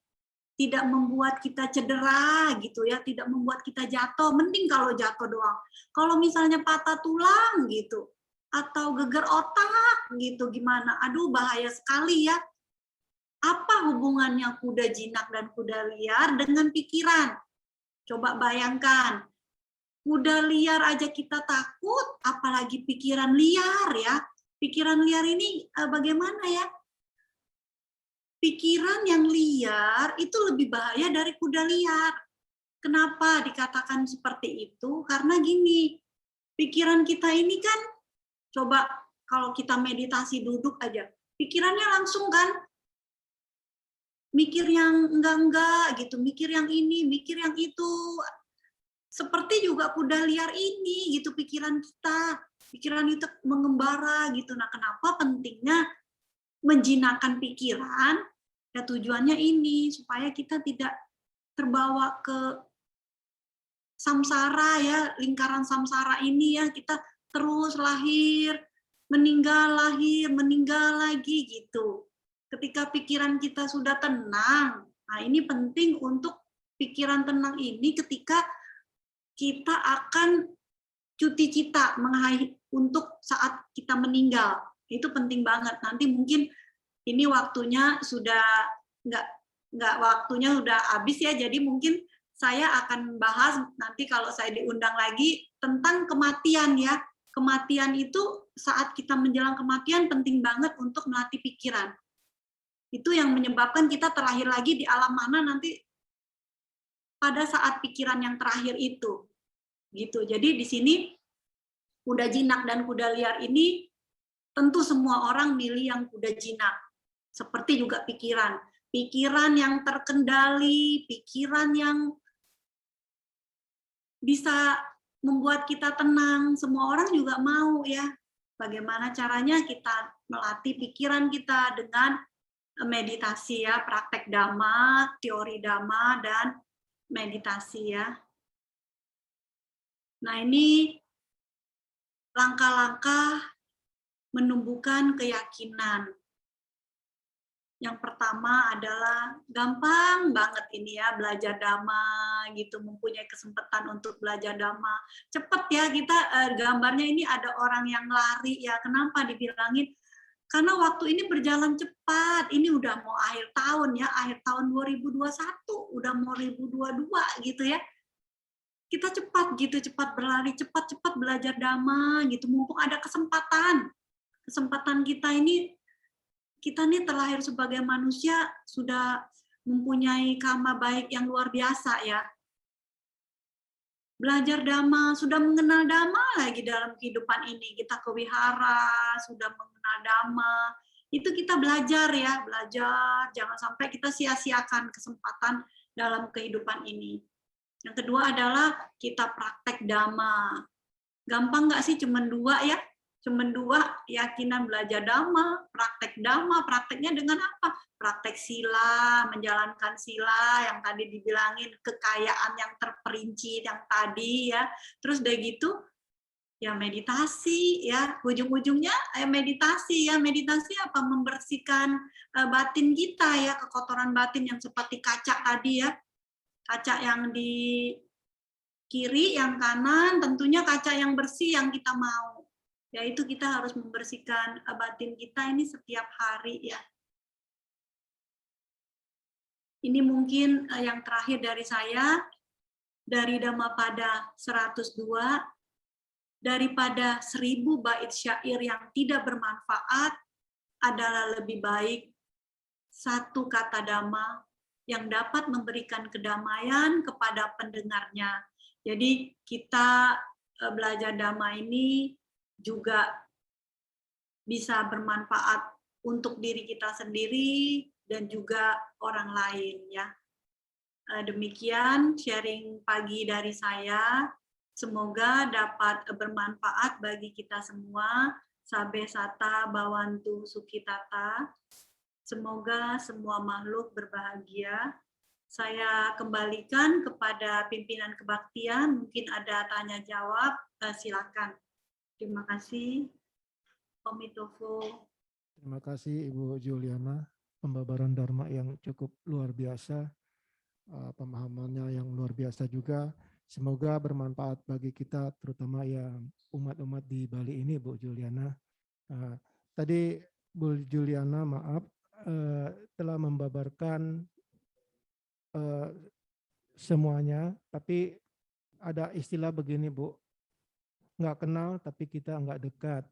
tidak membuat kita cedera gitu ya, tidak membuat kita jatuh. Mending kalau jatuh doang. Kalau misalnya patah tulang gitu, atau geger otak gitu, gimana? Aduh, bahaya sekali ya. Apa hubungannya kuda jinak dan kuda liar dengan pikiran? Coba bayangkan, kuda liar aja kita takut, apalagi pikiran liar ya. Pikiran liar ini bagaimana ya? Pikiran yang liar itu lebih bahaya dari kuda liar. Kenapa dikatakan seperti itu? Karena gini, pikiran kita ini kan, coba kalau kita meditasi duduk aja, pikirannya langsung kan mikir yang enggak gitu, mikir yang ini, mikir yang itu. Seperti juga kuda liar ini gitu, pikiran itu mengembara gitu. Nah, kenapa pentingnya menjinakkan pikiran? Ya tujuannya ini, supaya kita tidak terbawa ke samsara ya, lingkaran samsara ini ya, kita terus lahir, meninggal lagi gitu. Ketika pikiran kita sudah tenang, nah ini penting untuk pikiran tenang ini ketika kita akan cuti cita untuk saat kita meninggal. Itu penting banget. Nanti mungkin ini waktunya sudah nggak waktunya udah habis ya, jadi mungkin saya akan bahas nanti kalau saya diundang lagi tentang kematian ya. Kematian itu saat kita menjelang kematian penting banget untuk melatih pikiran. Itu yang menyebabkan kita terlahir lagi di alam mana nanti pada saat pikiran yang terakhir itu. Gitu. Jadi di sini kuda jinak dan kuda liar ini tentu semua orang milih yang kuda jinak. Seperti juga pikiran. Pikiran yang terkendali, pikiran yang bisa membuat kita tenang. Semua orang juga mau ya. Bagaimana caranya kita melatih pikiran kita dengan meditasi ya, praktek dhamma, teori dhamma, dan meditasi ya. Nah, ini langkah-langkah menumbuhkan keyakinan. Yang pertama adalah gampang banget ini ya, belajar dhamma gitu, mempunyai kesempatan untuk belajar dhamma. Cepet ya kita gambarnya ini ada orang yang lari ya. Kenapa dibilangin? Karena waktu ini berjalan cepat. Ini udah mau akhir tahun ya, akhir tahun 2021, udah mau 2022 gitu ya. Kita cepat gitu, cepat berlari, cepat-cepat belajar dhamma gitu, mumpung ada kesempatan. Kesempatan kita nih terlahir sebagai manusia sudah mempunyai karma baik yang luar biasa ya. Belajar dhamma, sudah mengenal dhamma lagi dalam kehidupan ini. Kita ke wihara, sudah mengenal dhamma. Itu kita belajar ya, belajar. Jangan sampai kita sia-siakan kesempatan dalam kehidupan ini. Yang kedua adalah kita praktek dhamma. Gampang nggak sih cuman 2 ya? Cuman 2, keyakinan belajar dhamma, prakteknya dengan apa? Praktek sila, menjalankan sila, yang tadi dibilangin kekayaan yang terperinci yang tadi ya. Terus udah gitu, ya meditasi ya, ujung-ujungnya meditasi ya. Meditasi apa? Membersihkan batin kita ya, kekotoran batin yang seperti kaca tadi ya. Kaca yang di kiri, yang kanan, tentunya kaca yang bersih yang kita mau. Yaitu kita harus membersihkan batin kita ini setiap hari ya. Ini mungkin yang terakhir dari saya, dari Dhammapada 102, daripada 1000 bait syair yang tidak bermanfaat, adalah lebih baik satu kata Dhamma yang dapat memberikan kedamaian kepada pendengarnya. Jadi kita belajar Dhamma ini juga bisa bermanfaat untuk diri kita sendiri dan juga orang lain ya. Demikian sharing pagi dari saya. Semoga dapat bermanfaat bagi kita semua. Sabe sata bawantu sukitata. Semoga semua makhluk berbahagia. Saya kembalikan kepada pimpinan kebaktian. Mungkin ada tanya jawab. Silakan. Terima kasih. Omitofo. Terima kasih Ibu Juliana, pembabaran Dharma yang cukup luar biasa, pemahamannya yang luar biasa juga. Semoga bermanfaat bagi kita, terutama yang umat-umat di Bali ini, Bu Juliana. Tadi Bu Juliana, maaf, telah membabarkan semuanya, tapi ada istilah begini, Bu, nggak kenal tapi kita nggak dekat.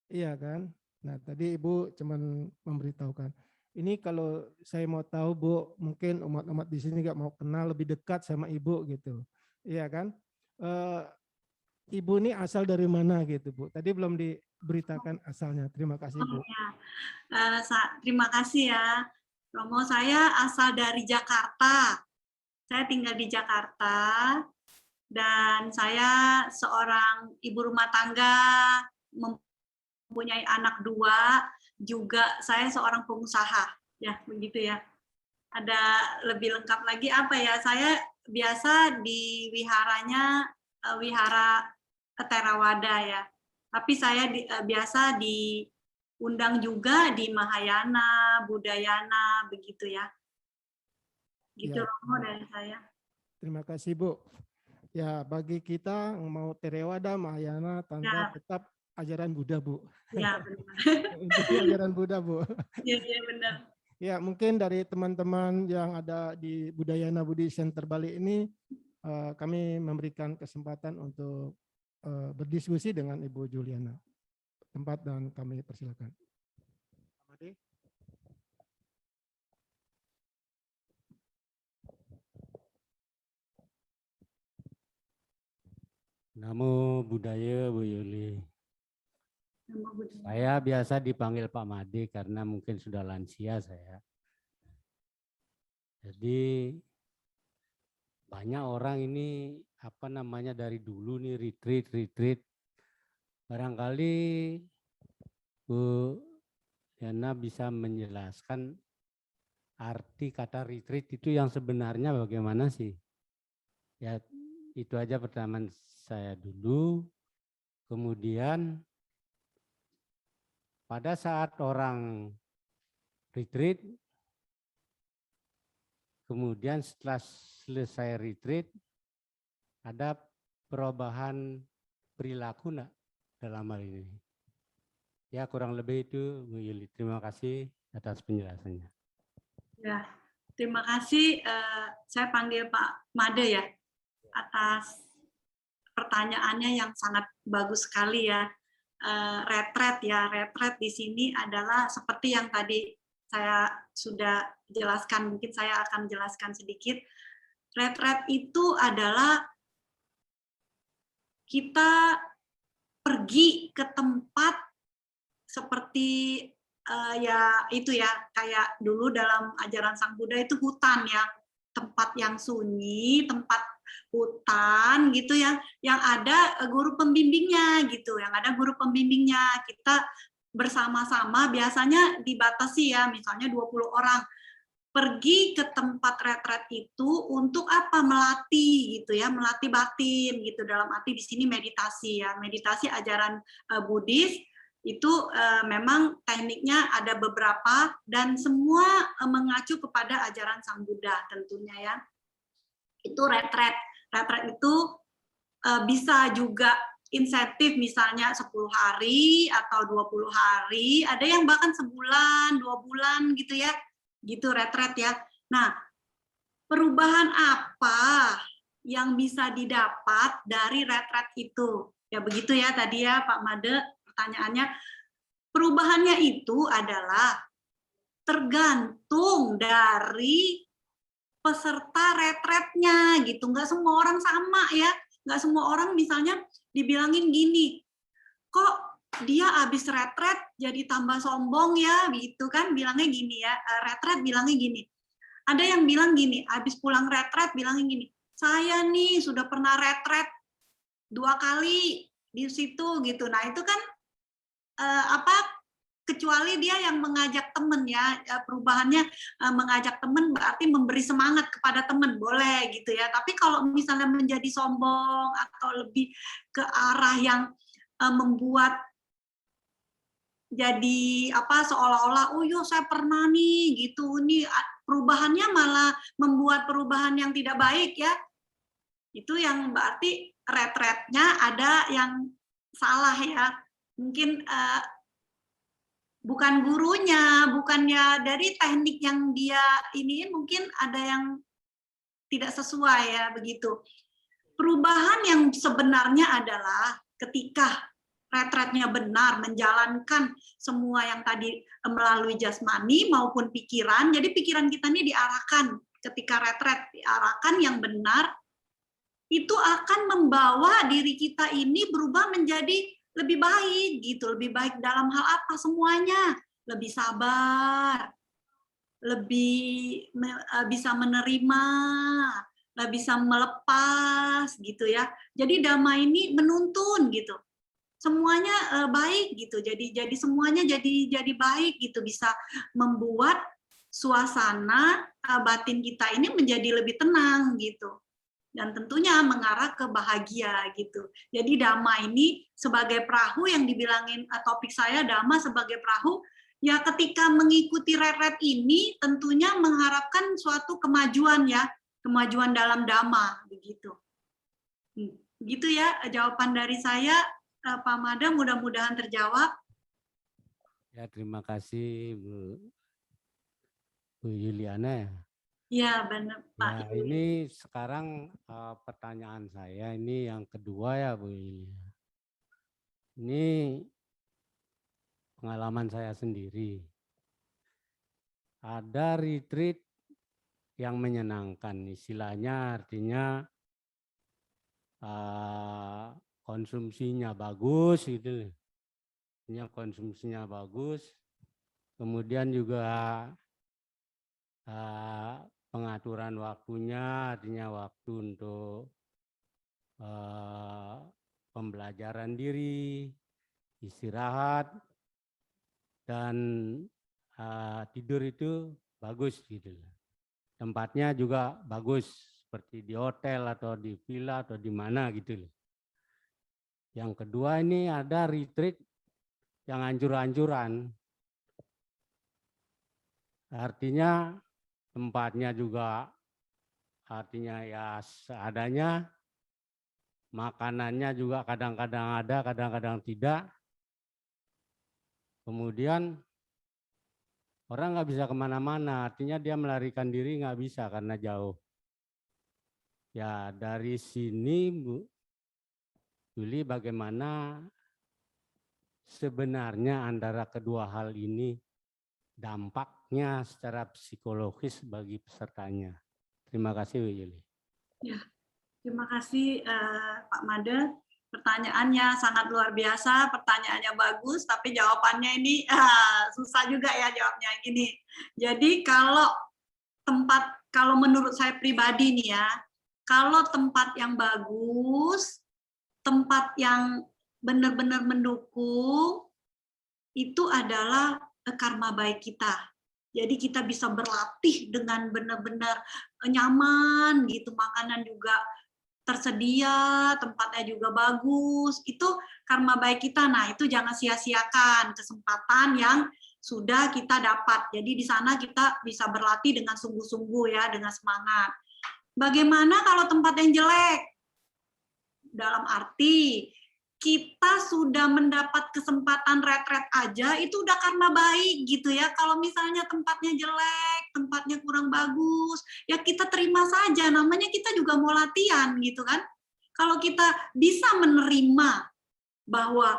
Iya kan? Nah, tadi Ibu cuman memberitahukan. Ini kalau saya mau tahu, Bu, mungkin umat-umat di sini nggak mau kenal lebih dekat sama Ibu gitu. Iya kan? Ibu ini asal dari mana gitu, Bu? Tadi belum diberitakan asalnya. Terima kasih, Bu. Terima kasih ya, Romo. Saya asal dari Jakarta. Saya tinggal di Jakarta dan saya seorang ibu rumah tangga, mempunyai anak 2, juga saya seorang pengusaha, ya begitu ya. Ada lebih lengkap lagi apa ya? Saya biasa di wiharanya wihara Theravada ya. Tapi saya biasa diundang juga di Mahayana, Budayana, begitu ya. Gitu Ya. Romo dari saya. Terima kasih, Bu. Ya, bagi kita mau Theravada, Mahayana, Tantra, Ya. tetap ajaran Buddha, Bu. Ya, benar. Intinya ajaran Buddha, Bu. Iya, benar. Ya, mungkin dari teman-teman yang ada di Budayana Budi Center Bali ini, kami memberikan kesempatan untuk berdiskusi dengan Ibu Juliana. Tempat dan kami persilakan. Namo Buddhaya, Bu Yuli. Saya biasa dipanggil Pak Made karena mungkin sudah lansia saya. Jadi banyak orang ini dari dulu nih retreat. Barangkali Bu Yana bisa menjelaskan arti kata retreat itu yang sebenarnya bagaimana sih? Ya itu aja pertanyaan saya dulu. Kemudian pada saat orang retreat, kemudian setelah selesai retreat, ada perubahan perilaku enggak dalam hal ini? Ya kurang lebih itu, Bu Yuli. Terima kasih atas penjelasannya. Ya, terima kasih. Saya panggil Pak Made ya, atas pertanyaannya yang sangat bagus sekali ya. Retret di sini adalah seperti yang tadi saya sudah jelaskan, mungkin saya akan jelaskan sedikit. Retret itu adalah kita pergi ke tempat seperti ya itu ya, kayak dulu dalam ajaran Sang Buddha itu hutan ya, tempat yang sunyi, tempat hutan gitu ya, yang ada guru pembimbingnya gitu, kita bersama-sama, biasanya dibatasi ya, misalnya 20 orang pergi ke tempat retret itu untuk apa? Melatih gitu ya, melatih batin gitu, dalam arti di sini meditasi ya, meditasi ajaran Buddhis itu memang tekniknya ada beberapa dan semua mengacu kepada ajaran Sang Buddha tentunya ya. Itu retret. Retret itu bisa juga insentif misalnya 10 hari atau 20 hari, ada yang bahkan sebulan, 2 bulan gitu ya. Gitu retret ya. Nah, perubahan apa yang bisa didapat dari retret itu? Ya begitu ya tadi ya Pak Made pertanyaannya. Perubahannya itu adalah tergantung dari peserta retretnya gitu. Nggak semua orang sama ya. Nggak semua orang misalnya dibilangin gini, kok dia habis retret jadi tambah sombong ya, gitu kan, bilangnya gini ya, retret bilangnya gini. Ada yang bilang gini, habis pulang retret bilangnya gini, saya nih sudah pernah retret 2 kali di situ gitu. Nah itu kan kecuali dia yang mengajak temen ya, perubahannya mengajak temen berarti memberi semangat kepada temen, boleh gitu ya. Tapi kalau misalnya menjadi sombong atau lebih ke arah yang membuat jadi seolah-olah oh yo saya pernah nih gitu, ini perubahannya malah membuat perubahan yang tidak baik ya, itu yang berarti retretnya ada yang salah ya, mungkin bukan gurunya, bukannya dari teknik yang dia iniin, mungkin ada yang tidak sesuai ya begitu. Perubahan yang sebenarnya adalah ketika retretnya benar, menjalankan semua yang tadi melalui jasmani maupun pikiran. Jadi pikiran kita ini diarahkan ketika retret, diarahkan yang benar, itu akan membawa diri kita ini berubah menjadi lebih baik gitu, lebih baik dalam hal apa semuanya, lebih sabar, lebih bisa menerima, bisa melepas gitu ya. Jadi Dhamma ini menuntun gitu. Semuanya baik gitu. Jadi semuanya jadi baik gitu, bisa membuat suasana batin kita ini menjadi lebih tenang gitu. Dan tentunya mengarah ke bahagia gitu. Jadi Dhamma ini sebagai perahu yang dibilangin topik saya, Dhamma sebagai perahu, ya ketika mengikuti retret ini tentunya mengharapkan suatu kemajuan ya, kemajuan dalam Dhamma begitu. Begitu ya jawaban dari saya, Pak Mada, mudah-mudahan terjawab. Ya, terima kasih Bu Yuliana ya. Ya benar Pak. Ya, ini sekarang pertanyaan saya ini yang kedua ya Bu Yuliana. Ini pengalaman saya sendiri. Ada retreat yang menyenangkan, istilahnya artinya konsumsinya bagus gitu. Konsumsinya bagus. Kemudian juga pengaturan waktunya, artinya waktu untuk pembelajaran diri, istirahat, dan tidur itu bagus gitu. Tempatnya juga bagus, seperti di hotel atau di villa atau di mana gitu. Yang kedua ini ada retreat yang hancur-hancuran. Artinya tempatnya juga artinya ya seadanya, makanannya juga kadang-kadang ada, kadang-kadang tidak. Kemudian orang nggak bisa kemana-mana, artinya dia melarikan diri nggak bisa karena jauh. Ya dari sini Bu Juli, bagaimana sebenarnya antara kedua hal ini dampaknya secara psikologis bagi pesertanya? Terima kasih Bu Juli. Ya, terima kasih Pak Mada. Pertanyaannya sangat luar biasa, pertanyaannya bagus, tapi jawabannya ini susah juga ya jawabnya gini. Jadi kalau menurut saya pribadi nih ya, kalau tempat yang bagus, tempat yang benar-benar mendukung, itu adalah karma baik kita. Jadi kita bisa berlatih dengan benar-benar nyaman gitu, makanan juga tersedia, tempatnya juga bagus, itu karma baik kita. Nah, itu jangan sia-siakan kesempatan yang sudah kita dapat. Jadi di sana kita bisa berlatih dengan sungguh-sungguh ya, dengan semangat. Bagaimana kalau tempat yang jelek? Dalam arti kita sudah mendapat kesempatan retret aja, itu udah karma baik gitu ya. Kalau misalnya tempatnya jelek, tempatnya kurang bagus, ya kita terima saja, namanya kita juga mau latihan gitu kan. Kalau kita bisa menerima bahwa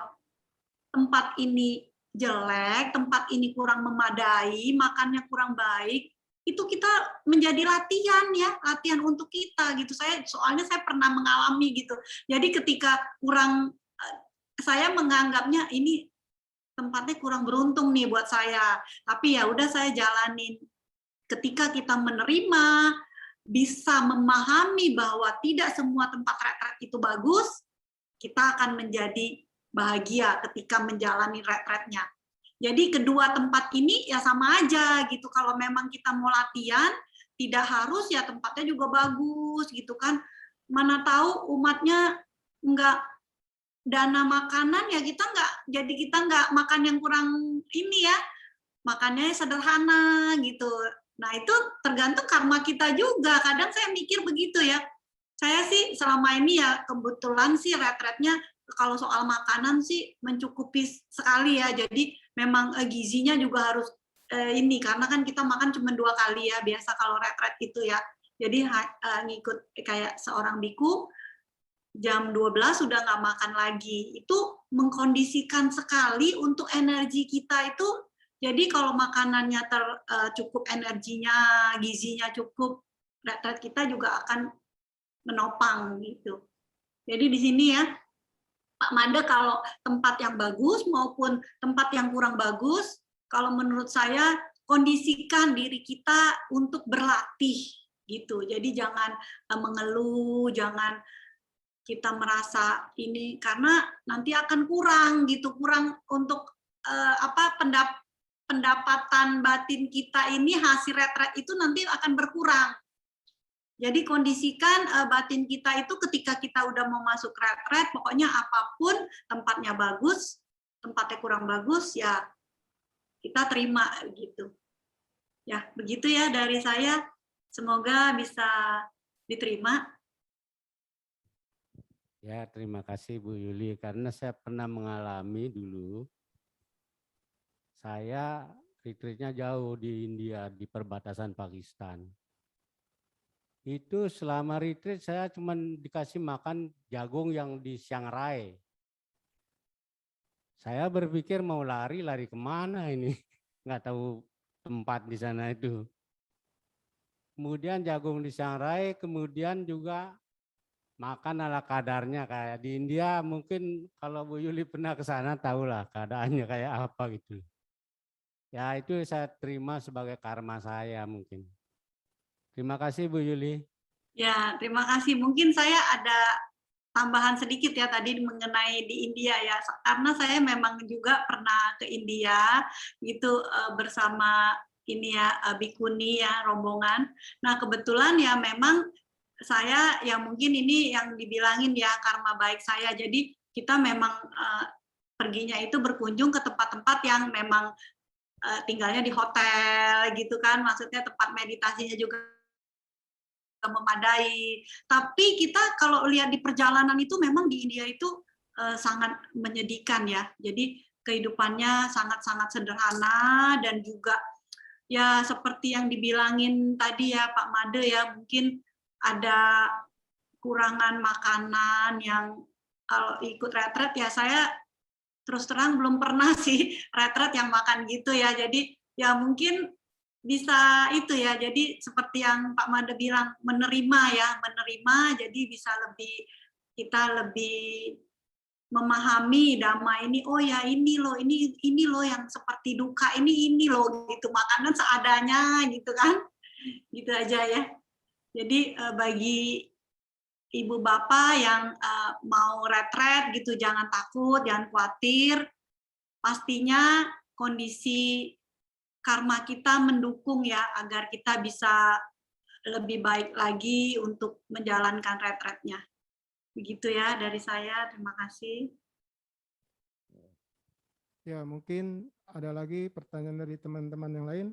tempat ini jelek, tempat ini kurang memadai, makannya kurang baik, itu kita menjadi latihan ya, latihan untuk kita gitu. Soalnya saya pernah mengalami gitu. Jadi ketika saya menganggapnya ini tempatnya kurang beruntung nih buat saya, tapi ya udah saya jalanin. Ketika kita menerima, bisa memahami bahwa tidak semua tempat retret itu bagus, kita akan menjadi bahagia ketika menjalani retretnya. Jadi kedua tempat ini ya sama aja gitu. Kalau memang kita mau latihan, tidak harus ya tempatnya juga bagus gitu kan. Mana tahu umatnya nggak dana makanan ya jadi kita nggak makan yang kurang ini ya, makannya sederhana gitu. Nah itu tergantung karma kita juga. Kadang saya mikir begitu ya. Saya sih selama ini ya kebetulan sih retretnya kalau soal makanan sih mencukupi sekali ya. Jadi memang gizinya juga harus ini karena kan kita makan cuma 2 kali ya biasa kalau retret itu ya. Jadi ngikut kayak seorang biku jam 12 sudah nggak makan lagi. Itu mengkondisikan sekali untuk energi kita itu. Jadi kalau makanannya cukup energinya, gizinya cukup, retret kita juga akan menopang gitu. Jadi di sini ya, Pak Made kalau tempat yang bagus maupun tempat yang kurang bagus, kalau menurut saya kondisikan diri kita untuk berlatih gitu. Jadi jangan mengeluh, jangan kita merasa ini karena nanti akan kurang gitu, kurang untuk pendapatan batin kita ini hasil retret itu nanti akan berkurang. Jadi kondisikan batin kita itu ketika kita udah mau masuk retret, pokoknya apapun tempatnya bagus, tempatnya kurang bagus, ya kita terima gitu. Ya begitu ya dari saya. Semoga bisa diterima. Ya, terima kasih Bu Yuli. Karena saya pernah mengalami dulu, saya retreatnya jauh di India, di perbatasan Pakistan. Itu selama retreat saya cuma dikasih makan jagung yang di Chiang Rai. Saya berpikir mau lari kemana ini? Nggak tahu tempat di sana itu. Kemudian jagung di Chiang Rai, kemudian juga makan ala kadarnya kayak di India. Mungkin kalau Bu Yuli pernah ke sana tahulah keadaannya kayak apa gitu. Ya itu saya terima sebagai karma saya mungkin. Terima kasih Bu Yuli. Ya, terima kasih. Mungkin saya ada tambahan sedikit ya tadi mengenai di India ya, karena saya memang juga pernah ke India gitu bersama ini ya bikuni ya rombongan. Nah kebetulan ya memang saya ya mungkin ini yang dibilangin ya karma baik saya. Jadi kita memang perginya itu berkunjung ke tempat-tempat yang memang tinggalnya di hotel gitu kan, maksudnya tempat meditasinya juga memadai. Tapi kita kalau lihat di perjalanan itu memang di India itu sangat menyedihkan ya. Jadi kehidupannya sangat-sangat sederhana dan juga ya seperti yang dibilangin tadi ya Pak Made ya, mungkin ada kurangan makanan yang kalau ikut retret ya saya terus terang belum pernah sih retret yang makan gitu ya. Jadi ya mungkin bisa itu ya, jadi seperti yang Pak Made bilang, menerima ya, menerima jadi bisa kita lebih memahami dhamma ini, oh ya ini loh yang seperti duka, ini loh gitu, makanan seadanya gitu kan, gitu aja ya. Jadi bagi ibu bapak yang mau retret gitu, jangan takut, jangan khawatir, pastinya kondisi karma kita mendukung ya agar kita bisa lebih baik lagi untuk menjalankan retretnya. Begitu ya dari saya. Terima kasih. Ya, mungkin ada lagi pertanyaan dari teman-teman yang lain.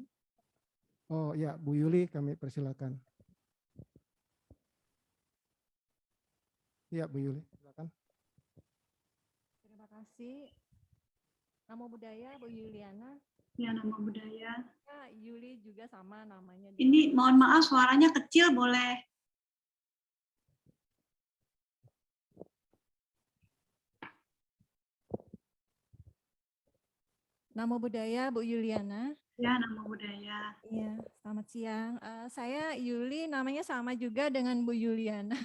Oh ya, Bu Yuli kami persilakan. Ya, Bu Yuli, silakan. Terima kasih. Namo Buddhaya, Bu Yuliana. Ya, nama budaya. Yuli juga sama namanya. Ini mohon maaf suaranya kecil, boleh? Nama budaya Bu Yuliana. Ya, nama budaya. Iya, selamat siang. Saya Yuli, namanya sama juga dengan Bu Yuliana.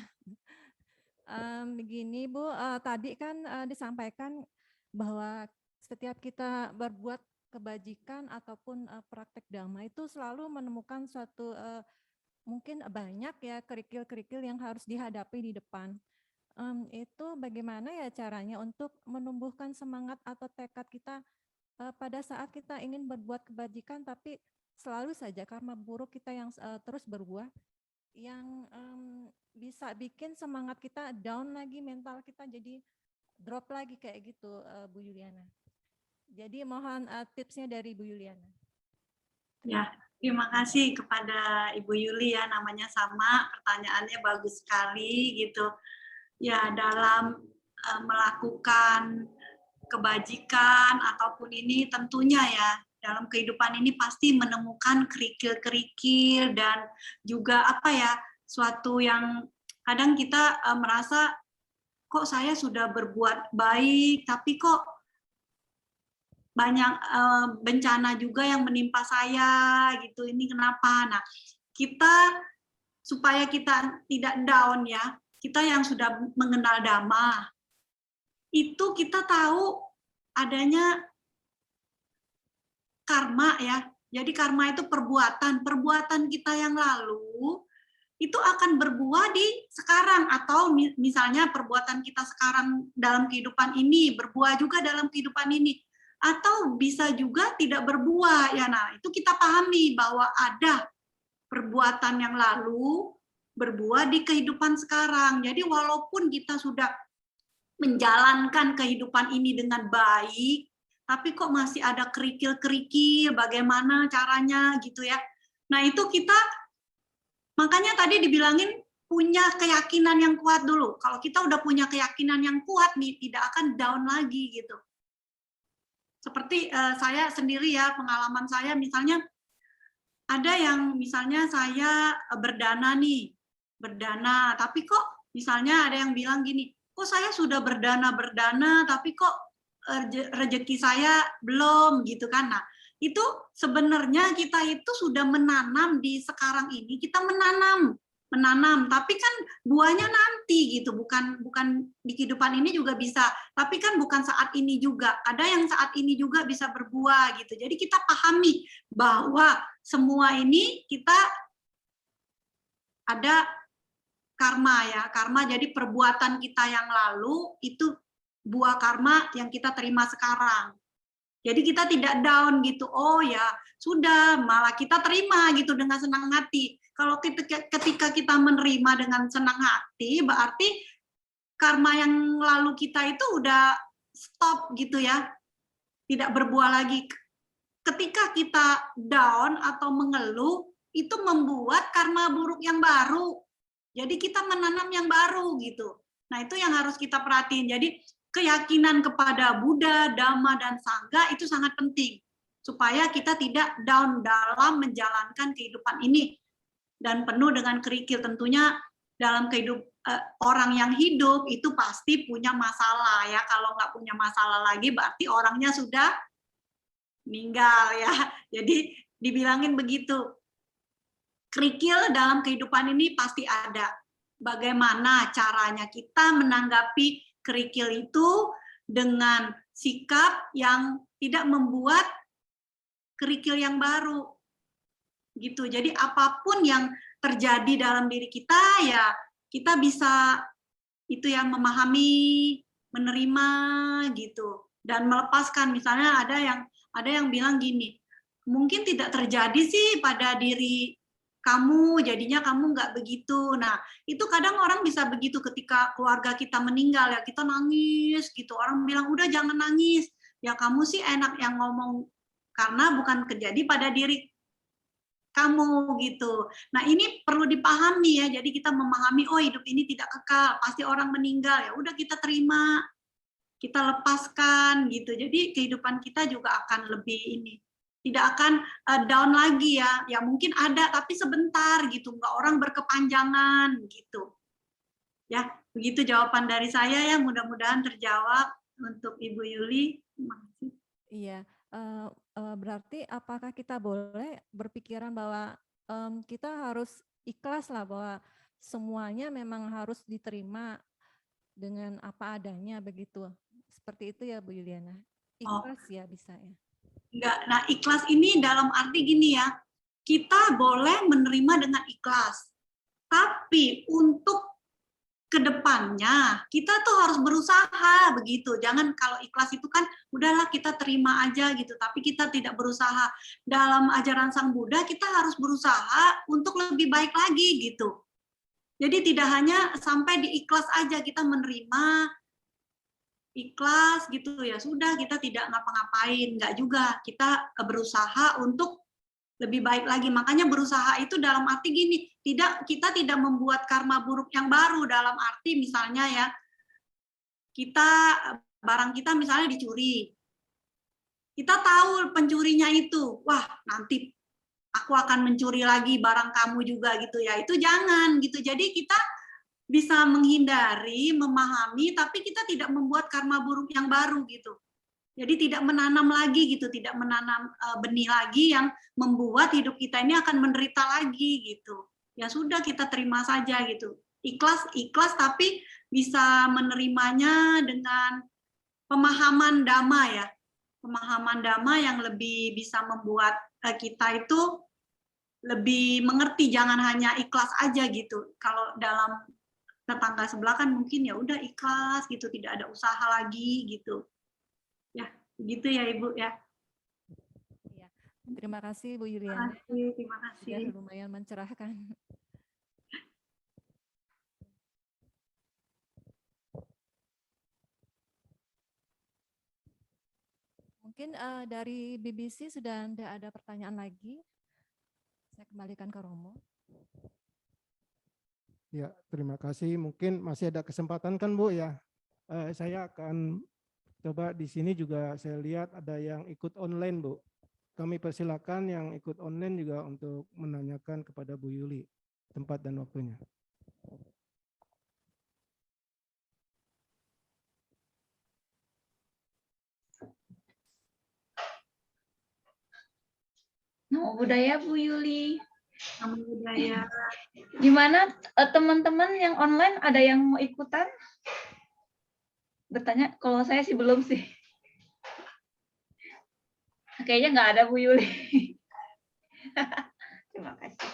Begini Bu, tadi kan disampaikan bahwa setiap kita berbuat kebajikan ataupun praktek dhamma itu selalu menemukan suatu mungkin banyak ya kerikil-kerikil yang harus dihadapi di depan. Itu bagaimana ya caranya untuk menumbuhkan semangat atau tekad kita pada saat kita ingin berbuat kebajikan tapi selalu saja karma buruk kita yang terus berbuah, yang bisa bikin semangat kita down lagi, mental kita jadi drop lagi kayak gitu, Bu Yuliana. Jadi mohon tipsnya dari Bu Yuliana. Ya, terima kasih kepada Ibu Yuli ya, namanya sama, pertanyaannya bagus sekali gitu. Ya, dalam melakukan kebajikan ataupun ini tentunya ya, dalam kehidupan ini pasti menemukan kerikil-kerikil dan juga apa ya, suatu yang kadang kita merasa kok saya sudah berbuat baik, tapi kok banyak bencana juga yang menimpa saya gitu. Ini kenapa? Nah, kita supaya kita tidak down ya, kita yang sudah mengenal Dhamma, itu kita tahu adanya karma ya. Jadi karma itu perbuatan kita yang lalu itu akan berbuah di sekarang, atau misalnya perbuatan kita sekarang dalam kehidupan ini berbuah juga dalam kehidupan ini, atau bisa juga tidak berbuah ya. Nah, itu kita pahami bahwa ada perbuatan yang lalu berbuah di kehidupan sekarang. Jadi walaupun kita sudah menjalankan kehidupan ini dengan baik, tapi kok masih ada kerikil-kerikil, bagaimana caranya gitu ya. Nah, itu kita makanya tadi dibilangin punya keyakinan yang kuat dulu. Kalau kita udah punya keyakinan yang kuat nih, tidak akan down lagi gitu. Seperti saya sendiri ya, pengalaman saya misalnya ada yang misalnya saya berdana nih, berdana, tapi kok misalnya ada yang bilang gini, kok saya sudah berdana, tapi kok rezeki saya belum gitu kan. Nah, itu sebenarnya kita itu sudah menanam di sekarang ini, kita menanam, tapi kan buahnya nanti gitu, bukan di kehidupan ini juga bisa, tapi kan bukan saat ini juga, ada yang saat ini juga bisa berbuah gitu. Jadi kita pahami bahwa semua ini kita ada karma ya, karma jadi perbuatan kita yang lalu itu buah karma yang kita terima sekarang. Jadi kita tidak down gitu, oh ya sudah, malah kita terima gitu dengan senang hati. Kalau ketika kita menerima dengan senang hati, berarti karma yang lalu kita itu udah stop gitu ya, tidak berbuah lagi. Ketika kita down atau mengeluh, itu membuat karma buruk yang baru. Jadi kita menanam yang baru gitu. Nah, itu yang harus kita perhatiin. Jadi keyakinan kepada Buddha, Dhamma, dan Sangha itu sangat penting supaya kita tidak down dalam menjalankan kehidupan ini dan penuh dengan kerikil. Tentunya dalam kehidupan orang yang hidup itu pasti punya masalah ya. Kalau nggak punya masalah lagi berarti orangnya sudah meninggal ya. Jadi dibilangin begitu. Kerikil dalam kehidupan ini pasti ada. Bagaimana caranya kita menanggapi kerikil itu dengan sikap yang tidak membuat kerikil yang baru gitu. Jadi apapun yang terjadi dalam diri kita ya kita bisa itu yang memahami, menerima gitu dan melepaskan. Misalnya ada yang bilang gini, mungkin tidak terjadi sih pada diri kamu, jadinya kamu nggak begitu. Nah, itu kadang orang bisa begitu ketika keluarga kita meninggal, ya kita nangis gitu. Orang bilang, udah jangan nangis. Ya kamu sih enak yang ngomong, karena bukan terjadi pada diri kamu gitu. Nah, ini perlu dipahami ya. Jadi kita memahami, oh hidup ini tidak kekal, pasti orang meninggal. Ya udah kita terima, kita lepaskan gitu. Jadi kehidupan kita juga akan lebih ini. tidak akan down lagi ya. Ya mungkin ada tapi sebentar gitu, nggak orang berkepanjangan gitu. Ya, begitu jawaban dari saya ya, mudah-mudahan terjawab untuk Ibu Yuli. Terima kasih. Iya, berarti apakah kita boleh berpikiran bahwa kita harus ikhlas lah bahwa semuanya memang harus diterima dengan apa adanya begitu. Seperti itu ya Bu Yuliana. Ikhlas ya bisa ya. Enggak. Nah, ikhlas ini dalam arti gini ya, kita boleh menerima dengan ikhlas. Tapi untuk kedepannya kita tuh harus berusaha begitu. Jangan kalau ikhlas itu kan udahlah kita terima aja gitu, tapi kita tidak berusaha. Dalam ajaran Sang Buddha kita harus berusaha untuk lebih baik lagi gitu. Jadi tidak hanya sampai di ikhlas aja kita menerima ikhlas gitu ya sudah kita tidak ngapa-ngapain, enggak juga. Kita berusaha untuk lebih baik lagi. Makanya berusaha itu dalam arti gini, kita tidak membuat karma buruk yang baru, dalam arti misalnya ya, barang kita misalnya dicuri. Kita tahu pencurinya itu, wah nanti aku akan mencuri lagi barang kamu juga gitu ya. Itu jangan gitu. Jadi kita bisa menghindari, memahami, tapi kita tidak membuat karma buruk yang baru gitu. Jadi tidak menanam lagi gitu, tidak menanam benih lagi yang membuat hidup kita ini akan menderita lagi gitu. Ya sudah kita terima saja gitu. Ikhlas tapi bisa menerimanya dengan pemahaman dhamma ya. Pemahaman dhamma yang lebih bisa membuat kita itu lebih mengerti, jangan hanya ikhlas aja gitu. Kalau dalam tetangga sebelah kan mungkin ya udah ikhlas gitu, tidak ada usaha lagi gitu. Ya, begitu ya Ibu ya. Iya. Terima kasih Bu Yuliana. Terima kasih. Sudah lumayan mencerahkan. Mungkin dari BBC sudah tidak ada pertanyaan lagi. Saya kembalikan ke Romo. Ya, terima kasih. Mungkin masih ada kesempatan kan Bu ya. Saya akan coba di sini juga saya lihat ada yang ikut online Bu. Kami persilakan yang ikut online juga untuk menanyakan kepada Bu Yuli tempat dan waktunya. Namo Buddhaya Bu Yuli. Namo Buddhaya. Gimana teman-teman yang online ada yang mau ikutan? Bertanya, kalau saya sih belum sih. Kayaknya nggak ada Bu Yuli. Terima kasih.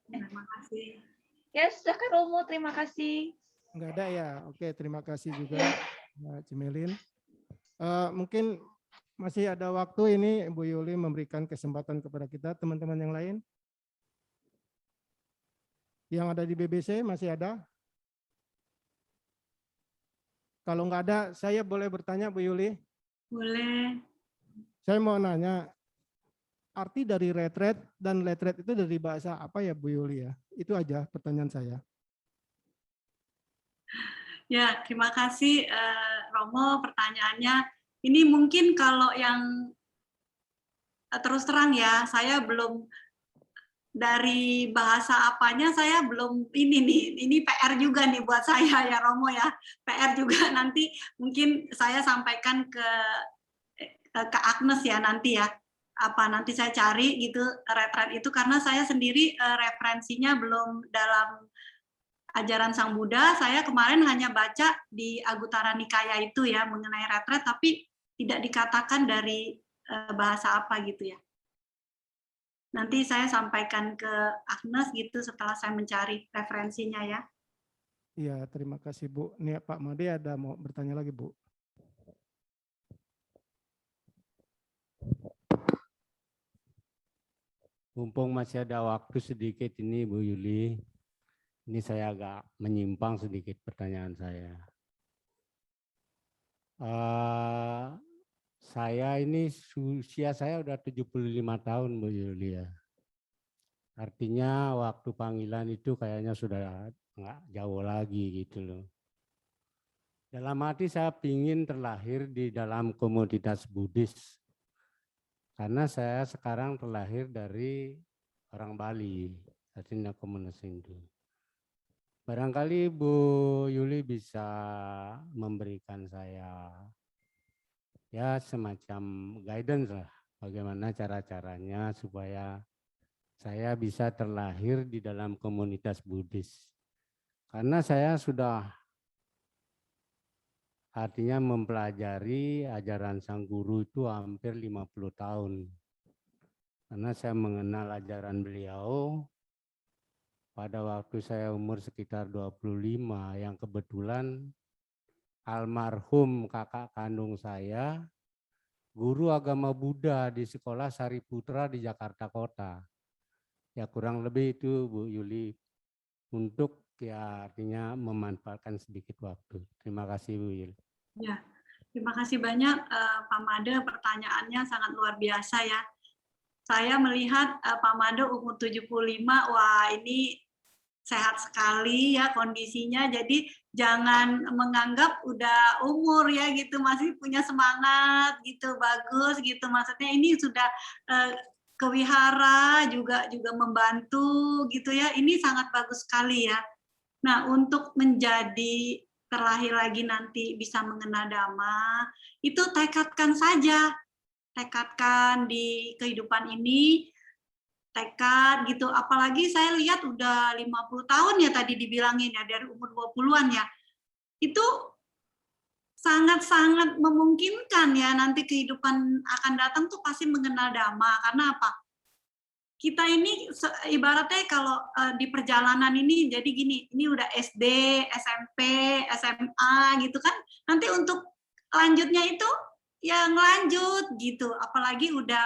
Terima kasih. Ya, silakan Romo, terima kasih. Nggak ada ya? Oke, terima kasih juga Mbak Cimelin. Mungkin masih ada waktu ini Bu Yuli memberikan kesempatan kepada kita, teman-teman yang lain. Yang ada di BBC masih ada? Kalau nggak ada, saya boleh bertanya Bu Yuli? Boleh. Saya mau nanya, arti dari retret dan letret itu dari bahasa apa ya Bu Yuli ya? Itu aja pertanyaan saya. Ya, terima kasih Romo pertanyaannya. Ini mungkin kalau yang terus terang ya, saya belum dari bahasa apanya saya belum ini PR juga nih buat saya ya Romo ya. PR juga nanti mungkin saya sampaikan ke Agnes ya nanti ya. Nanti saya cari gitu retret itu karena saya sendiri referensinya belum dalam ajaran Sang Buddha. Saya kemarin hanya baca di Agutara Nikaya itu ya mengenai retret, tapi tidak dikatakan dari bahasa apa gitu ya. Nanti saya sampaikan ke Agnes gitu setelah saya mencari referensinya ya. Iya, terima kasih Bu. Nih Pak Made ada mau bertanya lagi Bu. Mumpung masih ada waktu sedikit ini Bu Yuli, ini saya agak menyimpang sedikit pertanyaan saya. Saya ini usia saya udah 75 tahun Bu Yuli ya. Artinya waktu panggilan itu kayaknya sudah nggak jauh lagi gitu loh. Dalam hati saya ingin terlahir di dalam komunitas Buddhis. Karena saya sekarang terlahir dari orang Bali, artinya komunis Hindu. Barangkali Bu Yuli bisa memberikan saya ya semacam guidance lah, bagaimana cara-caranya supaya saya bisa terlahir di dalam komunitas Buddhis. Karena saya sudah artinya mempelajari ajaran sang guru itu hampir 50 tahun. Karena saya mengenal ajaran beliau pada waktu saya umur sekitar 25, yang kebetulan almarhum kakak kandung saya guru agama Buddha di sekolah Sariputra di Jakarta Kota. Ya kurang lebih itu Bu Yuli, untuk ya artinya memanfaatkan sedikit waktu. Terima kasih Bu Yuli. Ya, terima kasih banyak Pak Made, pertanyaannya sangat luar biasa ya. Saya melihat Pak Made umur 75, wah ini sehat sekali ya kondisinya, jadi jangan menganggap udah umur ya gitu, masih punya semangat gitu, bagus gitu. Maksudnya ini sudah kewihara juga membantu gitu ya, ini sangat bagus sekali ya. Nah, untuk menjadi terlahir lagi nanti bisa mengenal Dhamma, itu tekadkan saja, tekadkan di kehidupan ini, tekad gitu. Apalagi saya lihat udah 50 tahun ya tadi dibilangin ya, dari umur 20-an ya. Itu sangat-sangat memungkinkan ya nanti kehidupan akan datang tuh pasti mengenal Dhamma. Karena apa? Kita ini ibaratnya kalau di perjalanan ini jadi gini, ini udah SD, SMP, SMA gitu kan. Nanti untuk lanjutnya itu yang lanjut gitu. Apalagi udah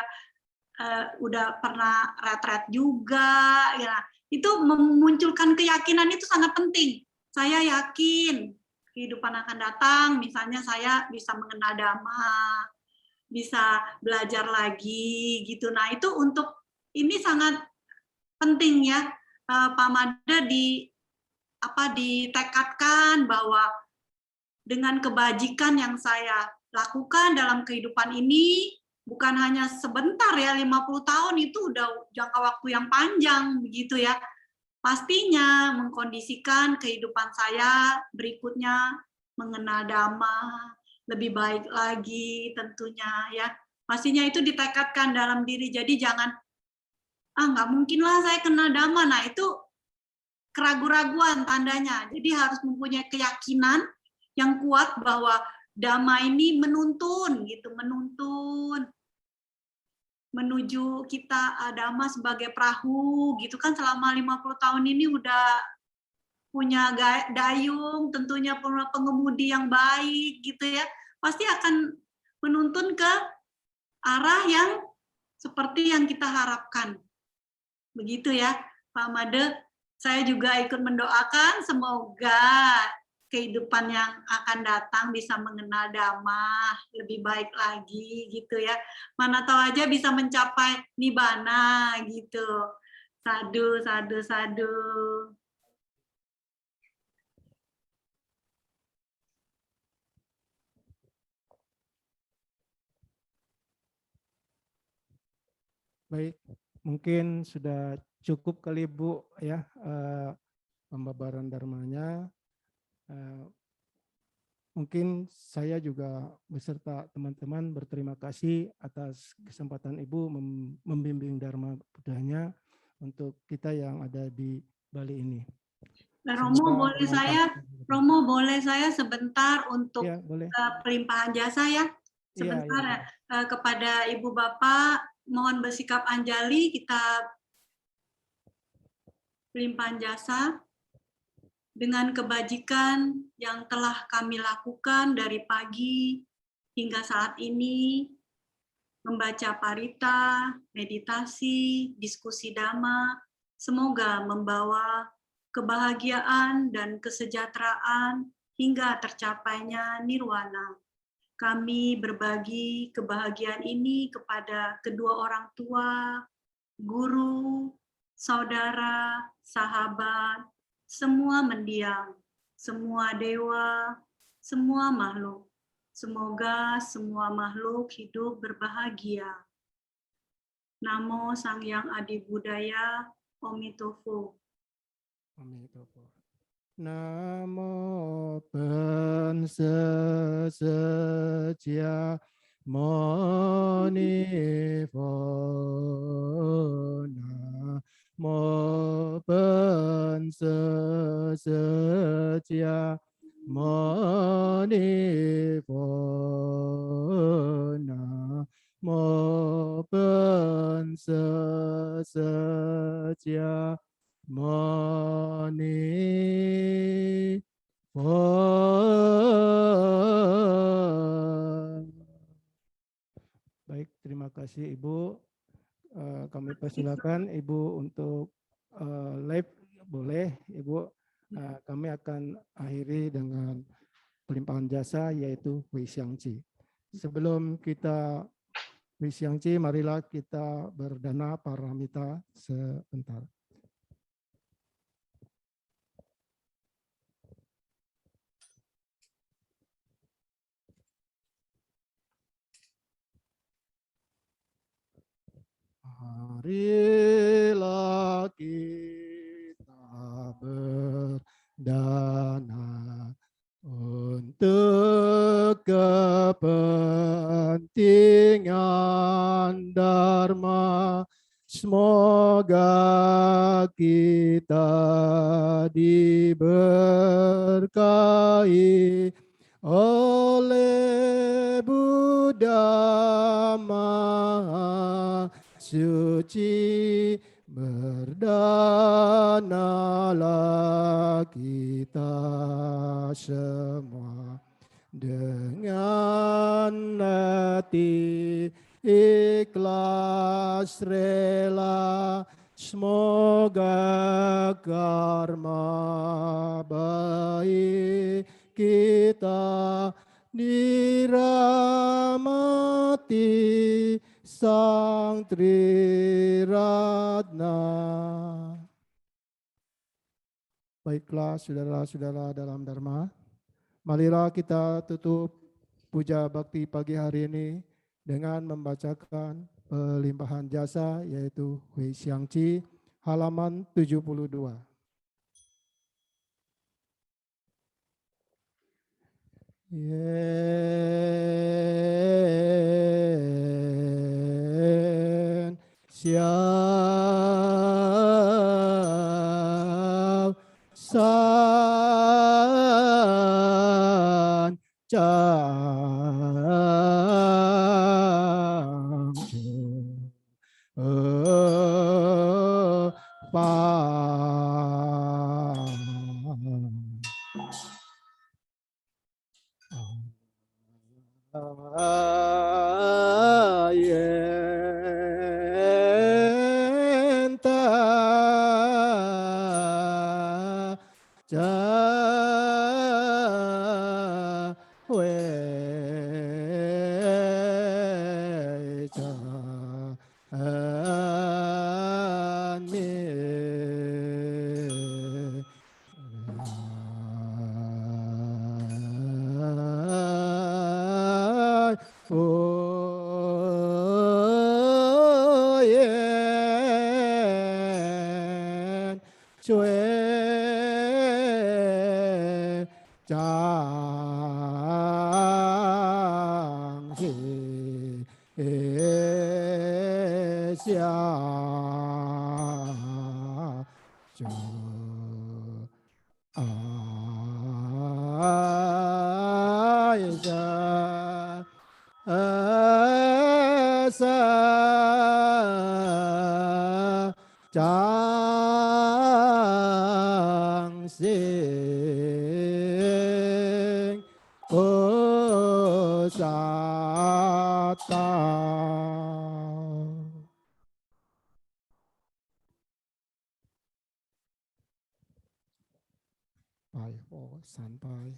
pernah retret juga ya. Itu memunculkan keyakinan itu sangat penting. Saya yakin kehidupan akan datang, misalnya saya bisa mengenal Dhamma, bisa belajar lagi gitu. Nah, itu untuk ini sangat penting ya, Pak Made ditekadkan bahwa dengan kebajikan yang saya lakukan dalam kehidupan ini, bukan hanya sebentar ya, 50 tahun itu udah jangka waktu yang panjang begitu ya. Pastinya mengkondisikan kehidupan saya berikutnya mengenal Dhamma lebih baik lagi tentunya ya. Pastinya itu ditekadkan dalam diri, jadi jangan nggak mungkin lah saya kenal Dhamma. Nah, itu keraguan-raguan tandanya. Jadi harus mempunyai keyakinan yang kuat bahwa Dhamma ini menuntun gitu, menuntun menuju kita Dhamma sebagai perahu gitu kan. Selama 50 tahun ini udah punya dayung, tentunya pengemudi yang baik gitu ya. Pasti akan menuntun ke arah yang seperti yang kita harapkan. Begitu ya, Pak Made. Saya juga ikut mendoakan semoga kehidupan yang akan datang bisa mengenal Dhamma lebih baik lagi gitu ya. Mana tahu aja bisa mencapai nibbana gitu. Sadu, sadu, sadu. Baik, mungkin sudah cukup kali Bu ya pembabaran dharmanya. Mungkin saya juga beserta teman-teman berterima kasih atas kesempatan Ibu membimbing Dharma Budanya untuk kita yang ada di Bali ini. Romo boleh saya sebentar untuk ya, boleh. Pelimpahan jasa ya, sebentar ya. Kepada Ibu Bapak mohon bersikap anjali, kita pelimpahan jasa dengan kebajikan yang telah kami lakukan dari pagi hingga saat ini, membaca parita, meditasi, diskusi Dhamma, semoga membawa kebahagiaan dan kesejahteraan hingga tercapainya nirwana. Kami berbagi kebahagiaan ini kepada kedua orang tua, guru, saudara, sahabat, semua mendiang, semua dewa, semua makhluk. Semoga semua makhluk hidup berbahagia. Namo Sang Hyang Adi Budaya, Omitofo. Amitofo. Namo Bổn Sư Thích Mâu Ni Phật. Namo Bổn Sư Thích Mâu Ni Phật. Namo Bổn Sư Thích Mâu Ni Phật. Baik, terima kasih Ibu. Kami persilakan Ibu untuk live, boleh Ibu. Kami akan akhiri dengan pelimpahan jasa yaitu Hui Xiangqi. Sebelum kita Hui Xiangqi, marilah kita berdana paramita sebentar. Marilah kita berdana untuk kepentingan Dharma. Semoga kita diberkahi oleh Buddha Maha Suci. Berdanalah kita semua dengan hati ikhlas rela. Semoga karma baik kita dirahmati Sang Triratna. Baiklah saudara-saudara dalam Dharma, marilah kita tutup puja bakti pagi hari ini dengan membacakan pelimpahan jasa yaitu Hui Xiangqi halaman 72. Yen xiao san chang Chang Sing Osata. Pai Ho San Pai.